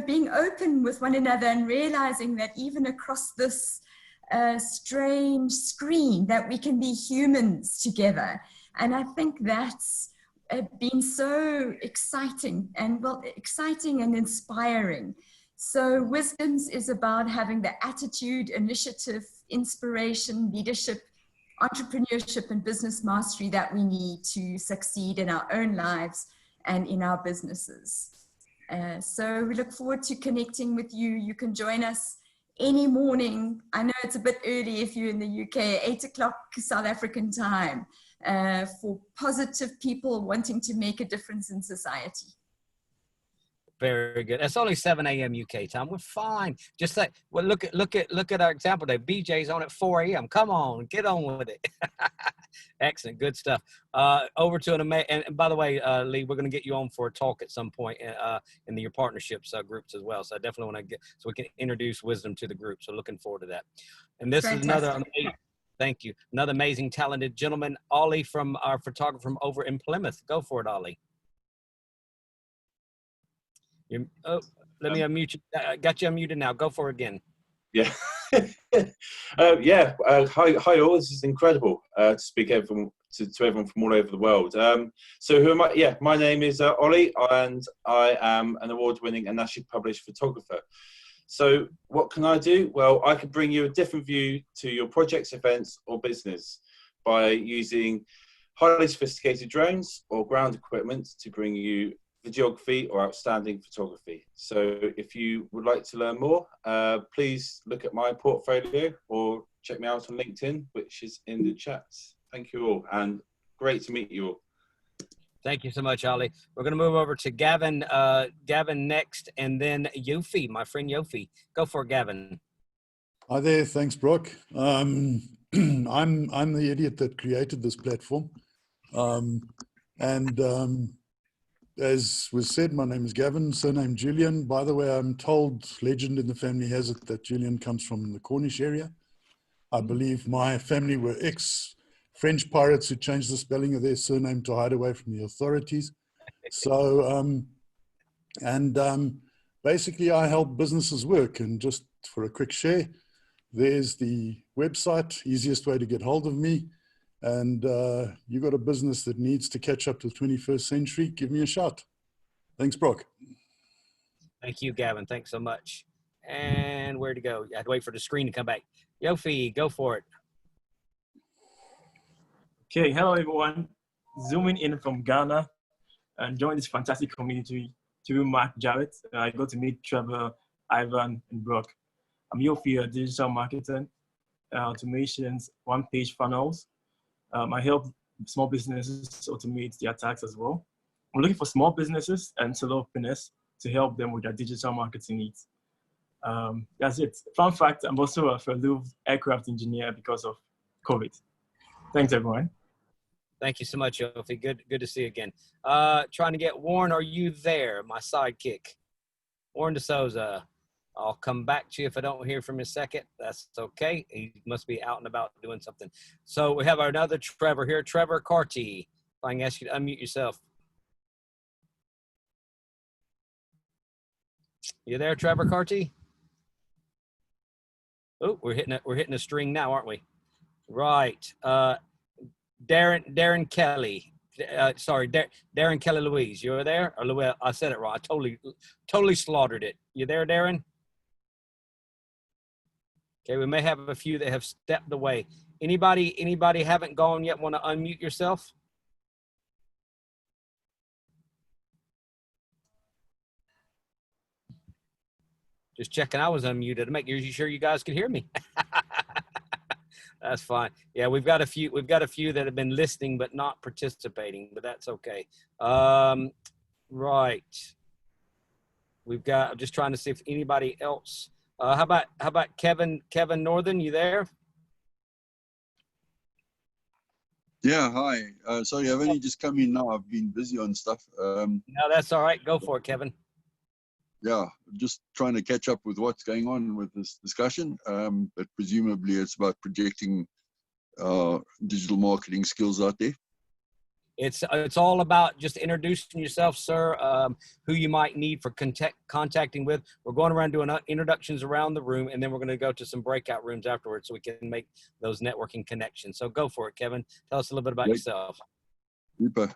being open with one another and realizing that even across this strange screen that we can be humans together. And I think that's been so exciting and inspiring. So Wisdoms is about having the attitude, initiative, inspiration, leadership, entrepreneurship, and business mastery that we need to succeed in our own lives and in our businesses. So we look forward to connecting with you. You can join us any morning. I know it's a bit early if you're in the UK, 8 o'clock South African time, for positive people wanting to make a difference in society. Very good. It's only 7 a.m. UK time. We're fine. Just like, well, look at our example there. BJ's on at 4 a.m. Come on, get on with it. Excellent, good stuff. Over to and by the way, Lee, we're going to get you on for a talk at some point in your partnerships groups as well. So I definitely want to so we can introduce Wisdom to the group. So looking forward to that. And this is another Thank you. Another amazing, talented gentleman, Ollie, from our photographer from over in Plymouth. Go for it, Ollie. Oh, let me unmute you. Got you unmuted now. Go for it again. Yeah. Hi all. This is incredible to speak to everyone from all over the world. So who am I? Yeah, my name is Ollie, and I am an award-winning and nationally published photographer. So what can I do? Well, I can bring you a different view to your projects, events, or business by using highly sophisticated drones or ground equipment to bring you videography or outstanding photography. So if you would like to learn more, please look at my portfolio or check me out on LinkedIn, which is in the chat. Thank you all, and great to meet you all. Thank you so much, Ollie. We're going to move over to Gavin. Gavin next, and then Yofi, my friend Yofi. Go for it, Gavin. Hi there. Thanks, Brock. I'm the idiot that created this platform. As was said, my name is Gavin, surname Julian. By the way, I'm told, legend in the family has it, that Julian comes from the Cornish area. I believe my family were ex-French pirates who changed the spelling of their surname to hide away from the authorities. So, basically I help businesses work. And just for a quick share, there's the website, easiest way to get hold of me. And you got a business that needs to catch up to the 21st century, give me a shout. Thanks, Brock. Thank you, Gavin. Thanks so much. And where to go? I had to wait for the screen to come back. Yofi, go for it. Okay, hello everyone. Zooming in from Ghana and join this fantastic community through Mark Jarrett. I got to meet Trevor, Ivan, and Brock. I'm Yofi, a digital marketing, automations, one-page funnels. I help small businesses automate their tasks as well. I'm looking for small businesses and solopreneurs to help them with their digital marketing needs. That's it. Fun fact, I'm also a furloughed aircraft engineer because of COVID. Thanks, everyone. Thank you so much, Yofi. Good to see you again. Trying to get Warren, are you there? My sidekick. Warren DeSouza. I'll come back to you if I don't hear from you in a second. That's okay. He must be out and about doing something. So we have another Trevor here, Trevor Carty. If I can ask you to unmute yourself. You there, Trevor Carty? Oh, we're hitting a string now, aren't we? Right. Darren Kelly. Darren Kelly Louise. You were there? Or Louise? I said it wrong. I totally slaughtered it. You there, Darren? Okay, we may have a few that have stepped away. Anybody haven't gone yet want to unmute yourself? Just checking I was unmuted to make sure you guys could hear me. That's fine. Yeah, we've got a few that have been listening but not participating, but that's okay. Right. I'm just trying to see if anybody else. How about Kevin Northern? You there? Yeah, hi. Sorry, I've only just come in now. I've been busy on stuff. No, that's all right. Go for it, Kevin. Yeah, just trying to catch up with what's going on with this discussion. But presumably it's about projecting digital marketing skills out there. It's all about just introducing yourself, sir, who you might need for contacting with. We're going around doing introductions around the room, and then we're going to go to some breakout rooms afterwards so we can make those networking connections. So go for it, Kevin. Tell us a little bit about yourself. Super.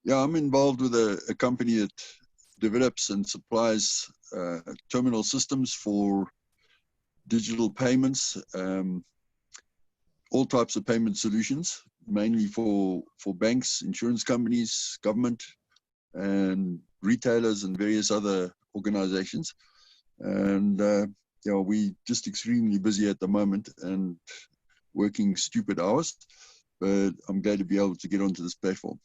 Yeah, I'm involved with a company that develops and supplies terminal systems for digital payments, all types of payment solutions, mainly for banks, insurance companies, government, and retailers and various other organizations. And yeah, we're just extremely busy at the moment and working stupid hours, but I'm glad to be able to get onto this platform.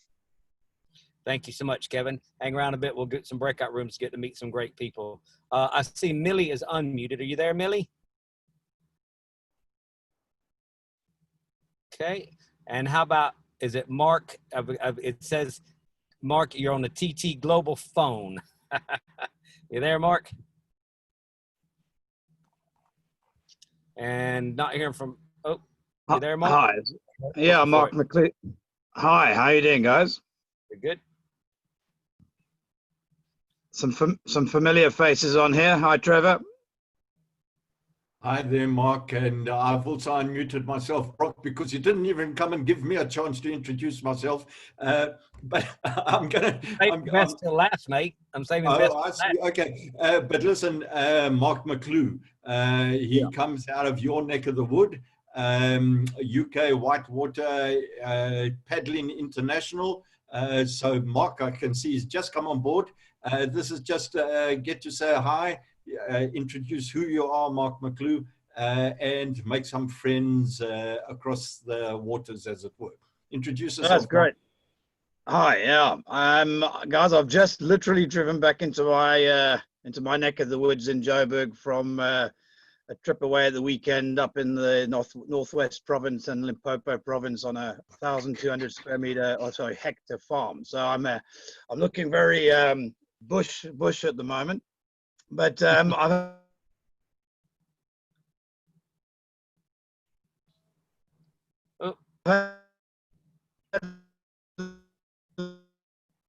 Thank you so much, Kevin. Hang around a bit. We'll get some breakout rooms, get to meet some great people. I see Millie is unmuted. Are you there, Millie? Okay. And how about, is it Mark? It says, Mark, you're on the TT Global phone. You there, Mark? And not hearing from, oh, You there, Mark? Hi. Yeah, Mark McLeod. Hi, how you doing, guys? You're good. Some familiar faces on here. Hi, Trevor. Hi there, Mark, and I've also unmuted myself, Brock, because you didn't even come and give me a chance to introduce myself. But I'm gonna. Best till last, mate. I'm saving best. Oh, I see. Okay, but listen, Mark McLeod, he comes out of your neck of the wood, UK Whitewater Paddling International. So, Mark, I can see he's just come on board. This is just get to say hi. Introduce who you are, Mark McLeod, and make some friends across the waters, as it were. Introduce yourself. That's great. Hi, yeah. Guys, I've just literally driven back into my neck of the woods in Joburg from a trip away at the weekend up in the northwest province and Limpopo province on a 1,200 square meter, hectare farm. So I'm looking very bush at the moment. But I've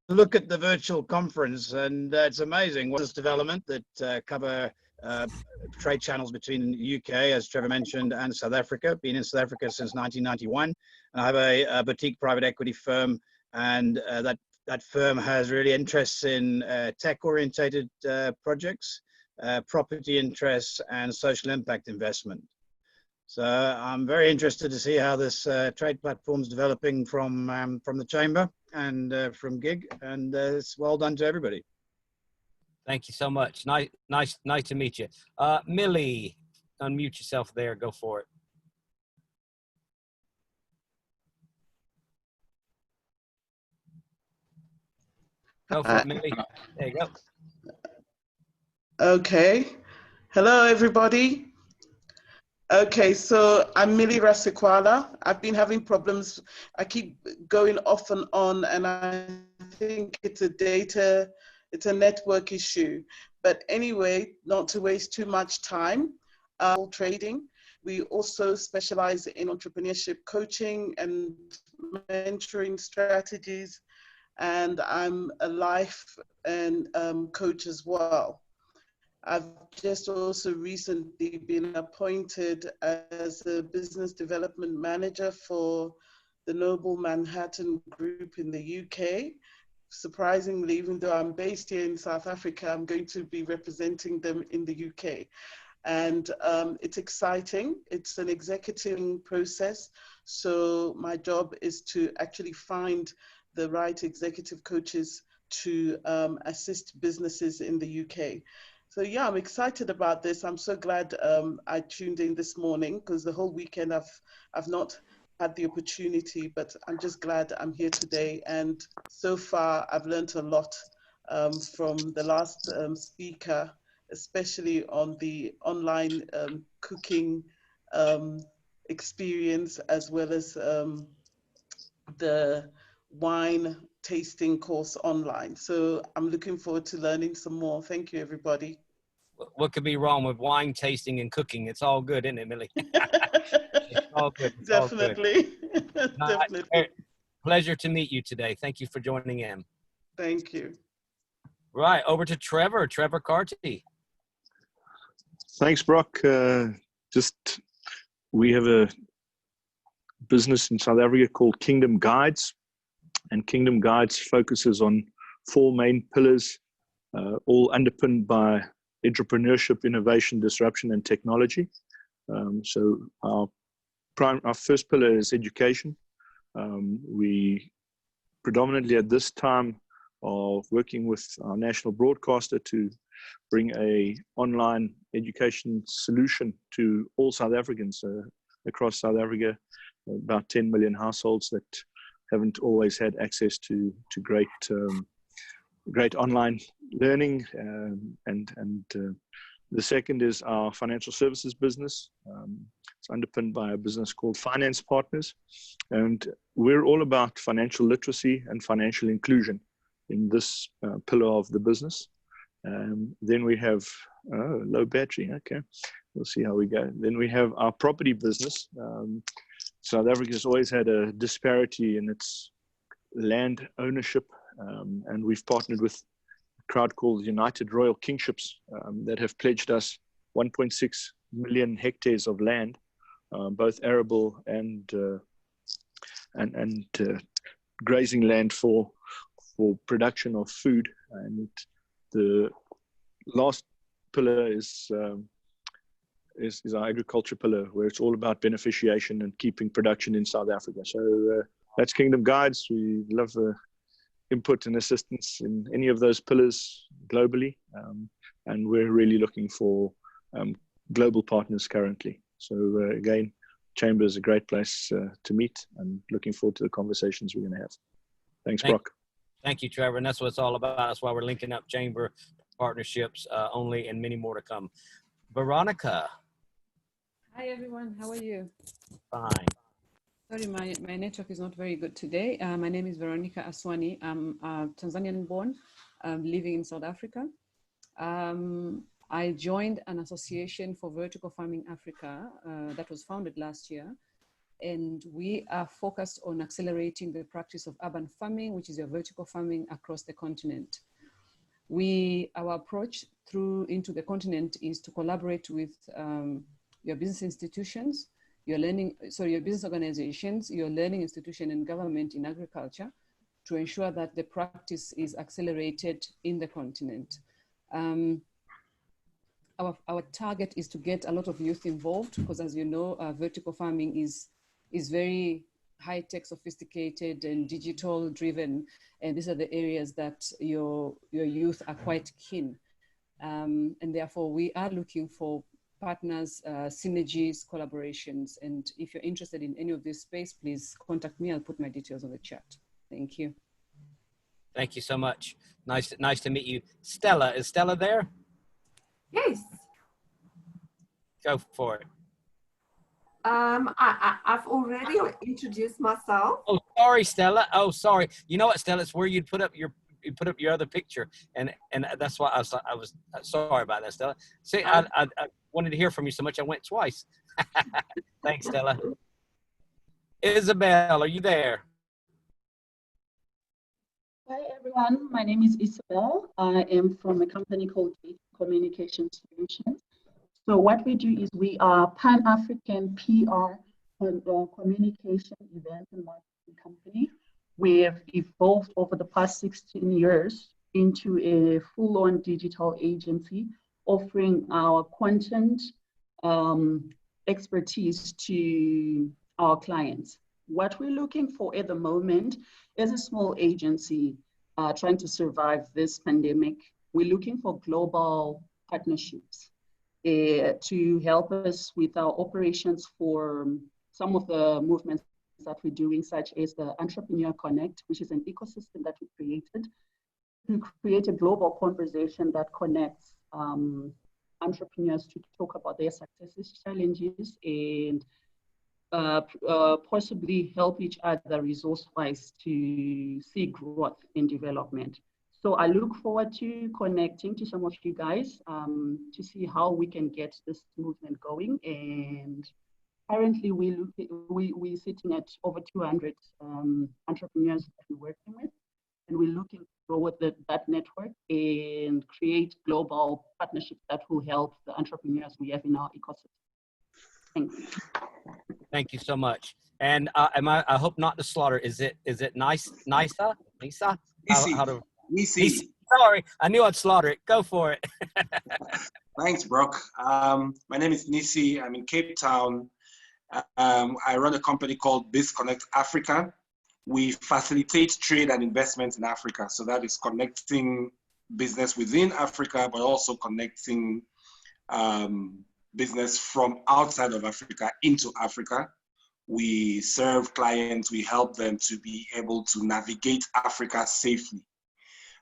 look at the virtual conference, and it's amazing what this development that cover trade channels between the UK, as Trevor mentioned, and South Africa. Been in South Africa since 1991, and I have a boutique private equity firm, and that firm has really interests in tech-orientated projects, property interests, and social impact investment. So I'm very interested to see how this trade platform is developing from the chamber and from GIG, and it's well done to everybody. Thank you so much. Nice to meet you. Millie, unmute yourself there. Go for it. Go for it, Millie. There you go. Okay. Hello, everybody. Okay, so I'm Millie Rasikwala. I've been having problems. I keep going off and on, and I think it's a network issue. But anyway, not to waste too much time, trading. We also specialize in entrepreneurship coaching and mentoring strategies, and I'm a life and coach as well. I've just also recently been appointed as a business development manager for the Noble Manhattan Group in the UK. Surprisingly, even though I'm based here in South Africa, I'm going to be representing them in the UK. And it's exciting. It's an executive process. So my job is to actually find the right executive coaches to assist businesses in the UK. So yeah, I'm excited about this. I'm so glad I tuned in this morning, because the whole weekend I've not had the opportunity, but I'm just glad I'm here today. And so far I've learned a lot from the last speaker, especially on the online cooking experience, as well as the wine tasting course online. So I'm looking forward to learning some more. Thank you, everybody. What could be wrong with wine tasting and cooking? It's all good, isn't it, Millie? It's all good. It's Definitely. All good. Definitely. Pleasure to meet you today. Thank you for joining in. Thank you. Right, over to Trevor Carty. Thanks, Brock. We have a business in South Africa called Kingdom Guides, and Kingdom Guides focuses on 4 main pillars, all underpinned by entrepreneurship, innovation, disruption, and technology. So our first pillar is education. We predominantly at this time are working with our national broadcaster to bring a online education solution to all South Africans across South Africa, about 10 million households that haven't always had access to great online learning. The second is our financial services business. It's underpinned by a business called Finance Partners, and we're all about financial literacy and financial inclusion in this pillar of the business. Then we have low battery. Okay, we'll see how we go. Then we have our property business, South Africa has always had a disparity in its land ownership, and we've partnered with a crowd called United Royal Kingships that have pledged us 1.6 million hectares of land, both arable and grazing land for production of food. And the last pillar is our agriculture pillar, where it's all about beneficiation and keeping production in South Africa. So that's Kingdom Guides. We love input and assistance in any of those pillars globally, and we're really looking for global partners currently. So again, Chamber is a great place to meet, and looking forward to the conversations we're going to have. Thanks, Brock. Thank you, Trevor. And that's what it's all about. That's why we're linking up Chamber partnerships only, and many more to come. Veronica. Hi, everyone. How are you? Fine. Sorry, my network is not very good today. My name is Veronica Aswani. I'm Tanzanian born, living in South Africa. I joined an association for vertical farming Africa that was founded last year. And we are focused on accelerating the practice of urban farming, which is your vertical farming across the continent. Our approach into the continent is to collaborate with your business institutions, your business organizations, your learning institution and government in agriculture to ensure that the practice is accelerated in the continent. Our target is to get a lot of youth involved because, as you know, vertical farming is very high-tech, sophisticated and digital driven. And these are the areas that your youth are quite keen. And therefore we are looking for partners, synergies, collaborations. And if you're interested in any of this space, please contact me. I'll put my details on the chat. Thank you. Thank you so much. Nice to meet you. Stella, is Stella there? Yes. Go for it. I've already introduced myself. Oh, sorry, Stella. Oh, sorry. You know what, Stella? It's where you put up your other picture, and that's why I was sorry about that, Stella. See, I wanted to hear from you so much I went twice. Thanks, Stella. Isabel, are you there? Hi everyone, my name is Isabel. I am from a company called Data Communication Solutions. So what we do is we are Pan-African PR and communication event and marketing company. We have evolved over the past 16 years into a full-on digital agency offering our content expertise to our clients. What we're looking for at the moment is a small agency trying to survive this pandemic. We're looking for global partnerships to help us with our operations for some of the movements that we're doing, such as the Entrepreneur Connect, which is an ecosystem that we created to create a global conversation that connects entrepreneurs to talk about their successes, challenges, and possibly help each other resource-wise to see growth and development. So I look forward to connecting to some of you guys to see how we can get this movement going. And currently we're sitting at over 200 entrepreneurs that we're working with, and we're looking to grow with that network and create global partnerships that will help the entrepreneurs we have in our ecosystem. Thanks. Thank you so much. And I hope not to slaughter. Is it Nisa? Nisi. Sorry, I knew I'd slaughter it. Go for it. Thanks, Brock. My name is Nisi. I'm in Cape Town. I run a company called Fair.africa. We facilitate trade and investment in Africa. So that is connecting business within Africa, but also connecting business from outside of Africa into Africa. We serve clients, we help them to be able to navigate Africa safely.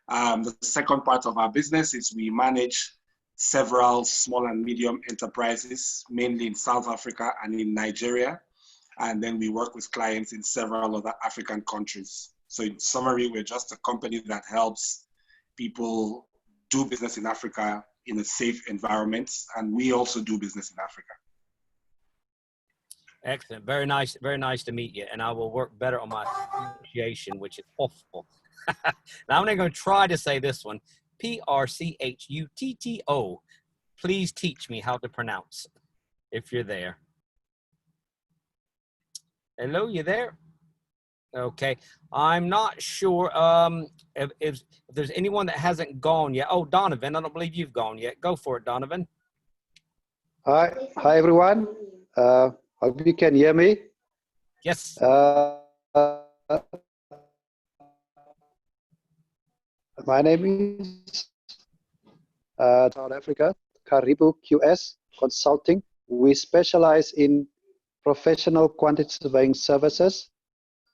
The second part of our business is we manage several small and medium enterprises, mainly in South Africa and in Nigeria. And then we work with clients in several other African countries. So in summary, we're just a company that helps people do business in Africa in a safe environment. And we also do business in Africa. Excellent. Very nice. Very nice to meet you. And I will work better on my pronunciation, which is awful. Now I'm not going to try to say this one. Prchutto. Please teach me how to pronounce if you're there. Hello, you there? Okay. I'm not sure if there's anyone that hasn't gone yet. Oh, Donovan, I don't believe you've gone yet. Go for it, Donovan. Hi everyone. Hope you can hear me. Yes. My name is South Africa, Karibu QS Consulting. We specialize in professional quantity surveying services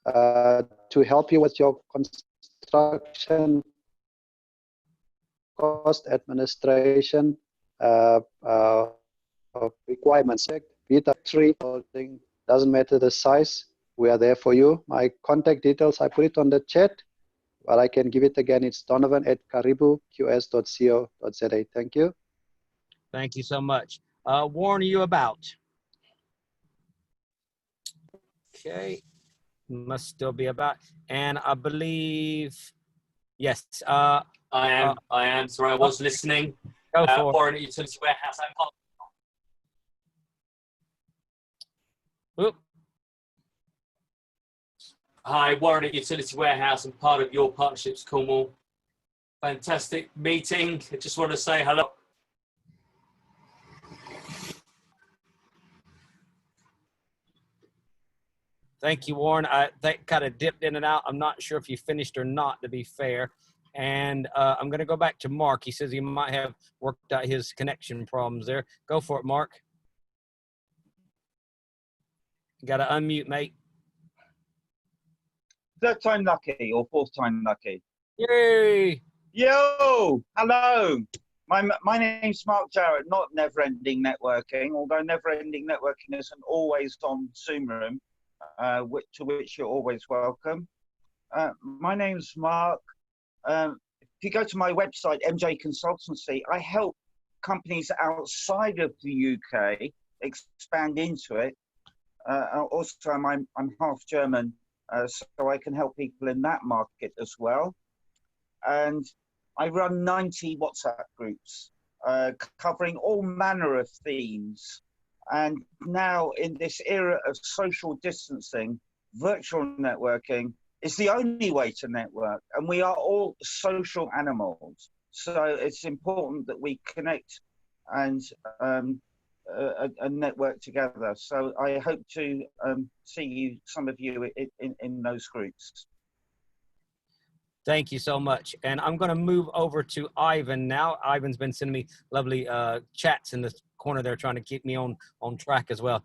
to help you with your construction cost administration requirements. Be it a tree building, doesn't matter the size, we are there for you. My contact details, I put it on the chat, but I can give it again. It's donovan@karibuqs.co.za. Thank you. Thank you so much. Warren, are you about? Okay. Must still be about. And I believe, yes. I am. Sorry, I was listening. Go for it. Warren at Utility Warehouse. Oop. Hi, Warren at Utility Warehouse and part of your Partnerships Cornwall. Fantastic meeting. I just want to say hello. Thank you, Warren. That kind of dipped in and out. I'm not sure if you finished or not, to be fair. And I'm going to go back to Mark. He says he might have worked out his connection problems there. Go for it, Mark. You got to unmute, mate. Third time lucky or fourth time lucky? Yay! Yo! Hello! My name's Mark Jarrett, not Never Ending Networking, although Never Ending Networking is an always on Zoom room, to which you're always welcome. My name's Mark. If you go to my website, MJ Consultancy, I help companies outside of the UK expand into it. Also, I'm half German, so I can help people in that market as well. And I run 90 WhatsApp groups covering all manner of themes. And now in this era of social distancing, virtual networking is the only way to network. And we are all social animals. So it's important that we connect and network together. So I hope to see some of you in those groups. Thank you so much. And I'm going to move over to Ivan now. Ivan's been sending me lovely chats in the corner there, trying to keep me on track as well.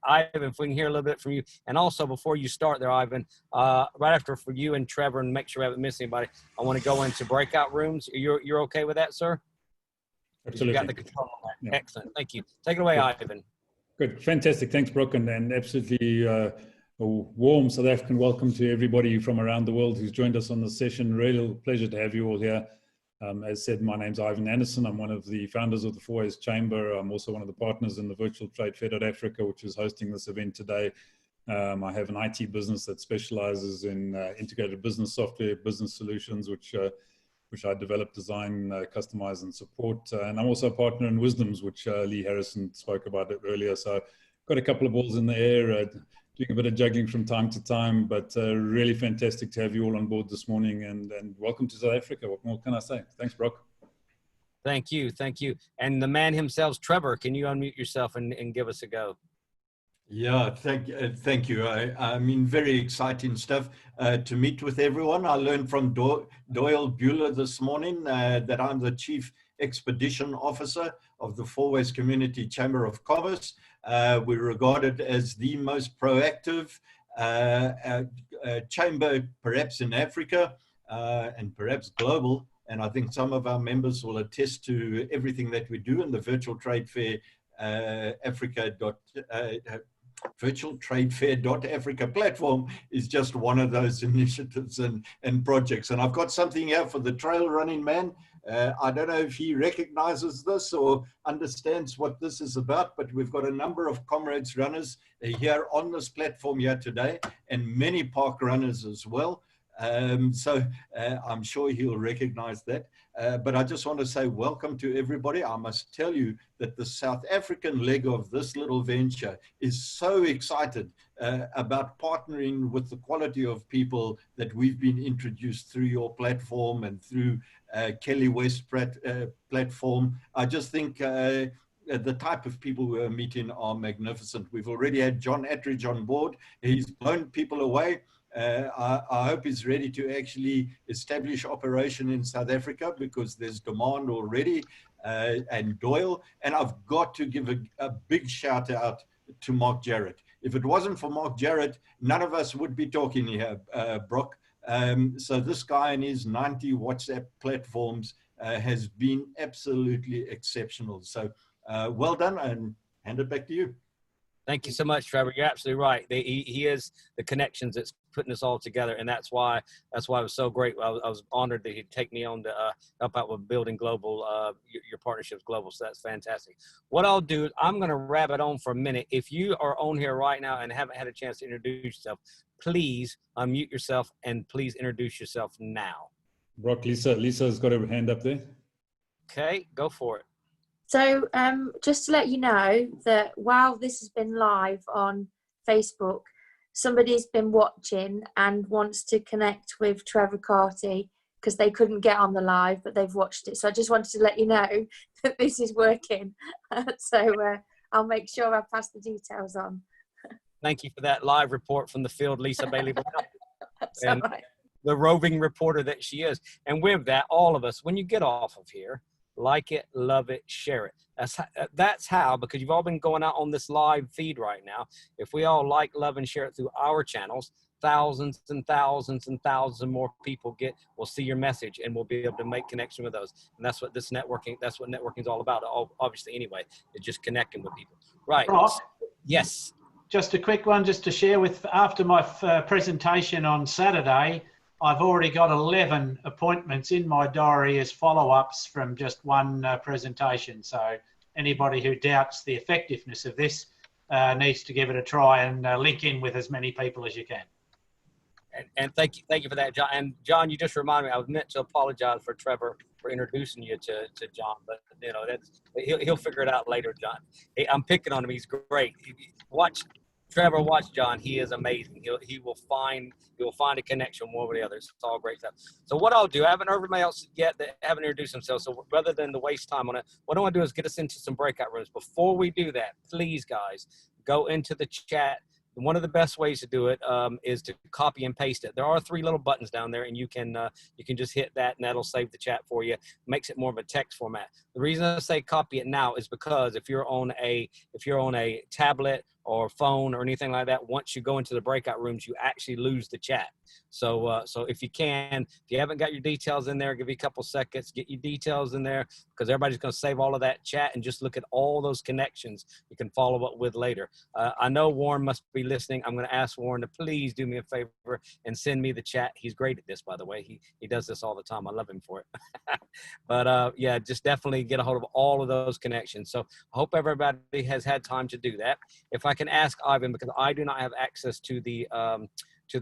Ivan, if we can hear a little bit from you. And also, before you start there, Ivan, right after for you and Trevor, and make sure we haven't missed anybody, I want to go into breakout rooms. You're okay with that, sir? Absolutely. You got the control on that. Yeah. Excellent. Thank you. Take it away, Good. Ivan. Good. Fantastic. Thanks, Brooke. And absolutely a warm South African welcome to everybody from around the world who's joined us on this session. Real pleasure to have you all here. As said, my name's Ivan Anderson. I'm one of the founders of the Four Ways Chamber. I'm also one of the partners in the virtual trade Fair.africa, which is hosting this event today. I have an IT business that specializes in integrated business software, business solutions, which I develop, design, customize, and support. And I'm also a partner in Wisdoms, which Lee Harrison spoke about it earlier. So got a couple of balls in the air, doing a bit of juggling from time to time, but really fantastic to have you all on board this morning, and welcome to South Africa. What more can I say? Thanks, Brock. Thank you. Thank you. And the man himself, Trevor, can you unmute yourself and give us a go? Yeah, thank you. I mean, very exciting stuff to meet with everyone. I learned from Doyle Bueller this morning that I'm the Chief Expedition Officer of the Four Ways Community Chamber of Commerce. We're regarded as the most proactive chamber, perhaps in Africa and perhaps global. And I think some of our members will attest to everything that we do in the virtual trade fair virtual trade fair.africa platform is just one of those initiatives and projects. And I've got something here for the trail running man. I don't know if he recognizes this or understands what this is about, but we've got a number of comrades runners here on this platform here today, and many park runners as well. So I'm sure he'll recognize that. But I just want to say welcome to everybody. I must tell you that the South African leg of this little venture is so excited about partnering with the quality of people that we've been introduced through your platform and through Kelly West platform. I just think the type of people we are meeting are magnificent. We've already had John Attridge on board. He's blown people away. I hope he's ready to actually establish operation in South Africa because there's demand already, and Doyle. And I've got to give a big shout out to Mark Jarrett. If it wasn't for Mark Jarrett, none of us would be talking here, Brock. So this guy and his 90 WhatsApp platforms has been absolutely exceptional. So well done, and hand it back to you. Thank you so much, Trevor. You're absolutely right. He is the connections that's putting us all together, and that's why it was so great. I was honored that he'd take me on to help out with building global your partnerships global. So that's fantastic. What I'll do is I'm going to wrap it on for a minute. If you are on here right now and haven't had a chance to introduce yourself, please unmute yourself and please introduce yourself now. Brock, Lisa's got her hand up there. Okay, go for it. So just to let you know that while this has been live on Facebook, somebody's been watching and wants to connect with Trevor Carty because they couldn't get on the live, but they've watched it. So I just wanted to let you know that this is working. So I'll make sure I pass the details on. Thank you for that live report from the field, Lisa Bailey Brown. That's And all right. the roving reporter that she is. And with that, all of us, when you get off of here, like it, love it, share it. That's how, because you've all been going out on this live feed right now. If we all like, love, and share it through our channels, thousands and thousands and thousands of more people will see your message, and we'll be able to make connection with those. And that's what that's what networking is all about. Obviously, anyway, it's just connecting with people. Right. Ross? Yes. Just a quick one, just to share with, after my presentation on Saturday, I've already got 11 appointments in my diary as follow-ups from just one presentation. So anybody who doubts the effectiveness of this needs to give it a try and link in with as many people as you can. And thank you for that, John. And John, you just reminded me, I was meant to apologize for Trevor for introducing you to John, but you know he'll figure it out later, John. I'm picking on him. He's great. Watch Trevor, watch John. He is amazing. He will find a connection one way or the other. It's all great stuff. So what I'll do, I haven't heard everybody else yet that haven't introduced themselves. So rather than to waste time on it, what I want to do is get us into some breakout rooms. Before we do that, please, guys, go into the chat. One of the best ways to do it is to copy and paste it. There are 3 little buttons down there, and you can just hit that, and that'll save the chat for you. Makes it more of a text format. The reason I say copy it now is because if you're on a tablet or phone or anything like that, once you go into the breakout rooms, you actually lose the chat. So if you haven't got your details in there, give you a couple seconds, get your details in there, because everybody's going to save all of that chat and just look at all those connections you can follow up with later. I know Warren must be listening. I'm going to ask Warren to please do me a favor and send me the chat. He's great at this, by the way. He does this all the time. I love him for it. But yeah, just definitely get a hold of all of those connections. So I hope everybody has had time to do that. If I can ask Ivan, because I do not have access to the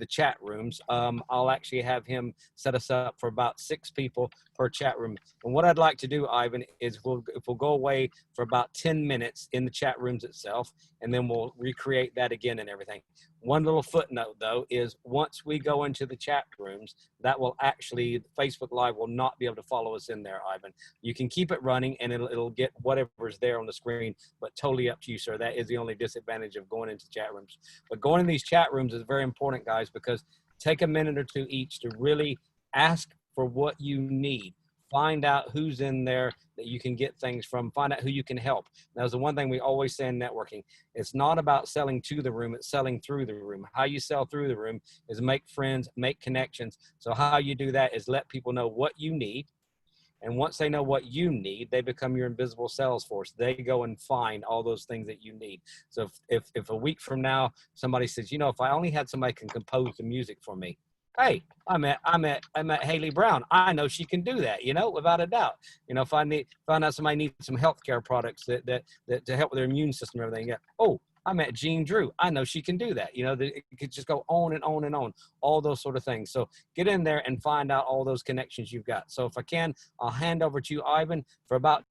chat rooms, I'll actually have him set us up for about 6 people per chat room. And what I'd like to do, Ivan, is if we'll go away for about 10 minutes in the chat rooms itself, and then we'll recreate that again and everything. One little footnote, though, is once we go into the chat rooms, that will actually, Facebook Live will not be able to follow us in there, Ivan. You can keep it running, and it'll get whatever's there on the screen, but totally up to you, sir. That is the only disadvantage of going into chat rooms. But going in these chat rooms is very important, guys, because take a minute or 2 each to really ask for what you need. Find out who's in there that you can get things from. Find out who you can help. That's the one thing we always say in networking. It's not about selling to the room. It's selling through the room. How you sell through the room is make friends, make connections. So how you do that is let people know what you need. And once they know what you need, they become your invisible sales force. They go and find all those things that you need. So if a week from now, somebody says, you know, if I only had somebody can compose the music for me, hey, I met Haley Brown. I know she can do that, you know, without a doubt. You know, if I found out somebody needs some healthcare products that to help with their immune system and everything. Yeah. Oh, I met Jean Drew. I know she can do that. You know, it could just go on and on and on, all those sort of things. So get in there and find out all those connections you've got. So if I can, I'll hand over to you, Ivan, for about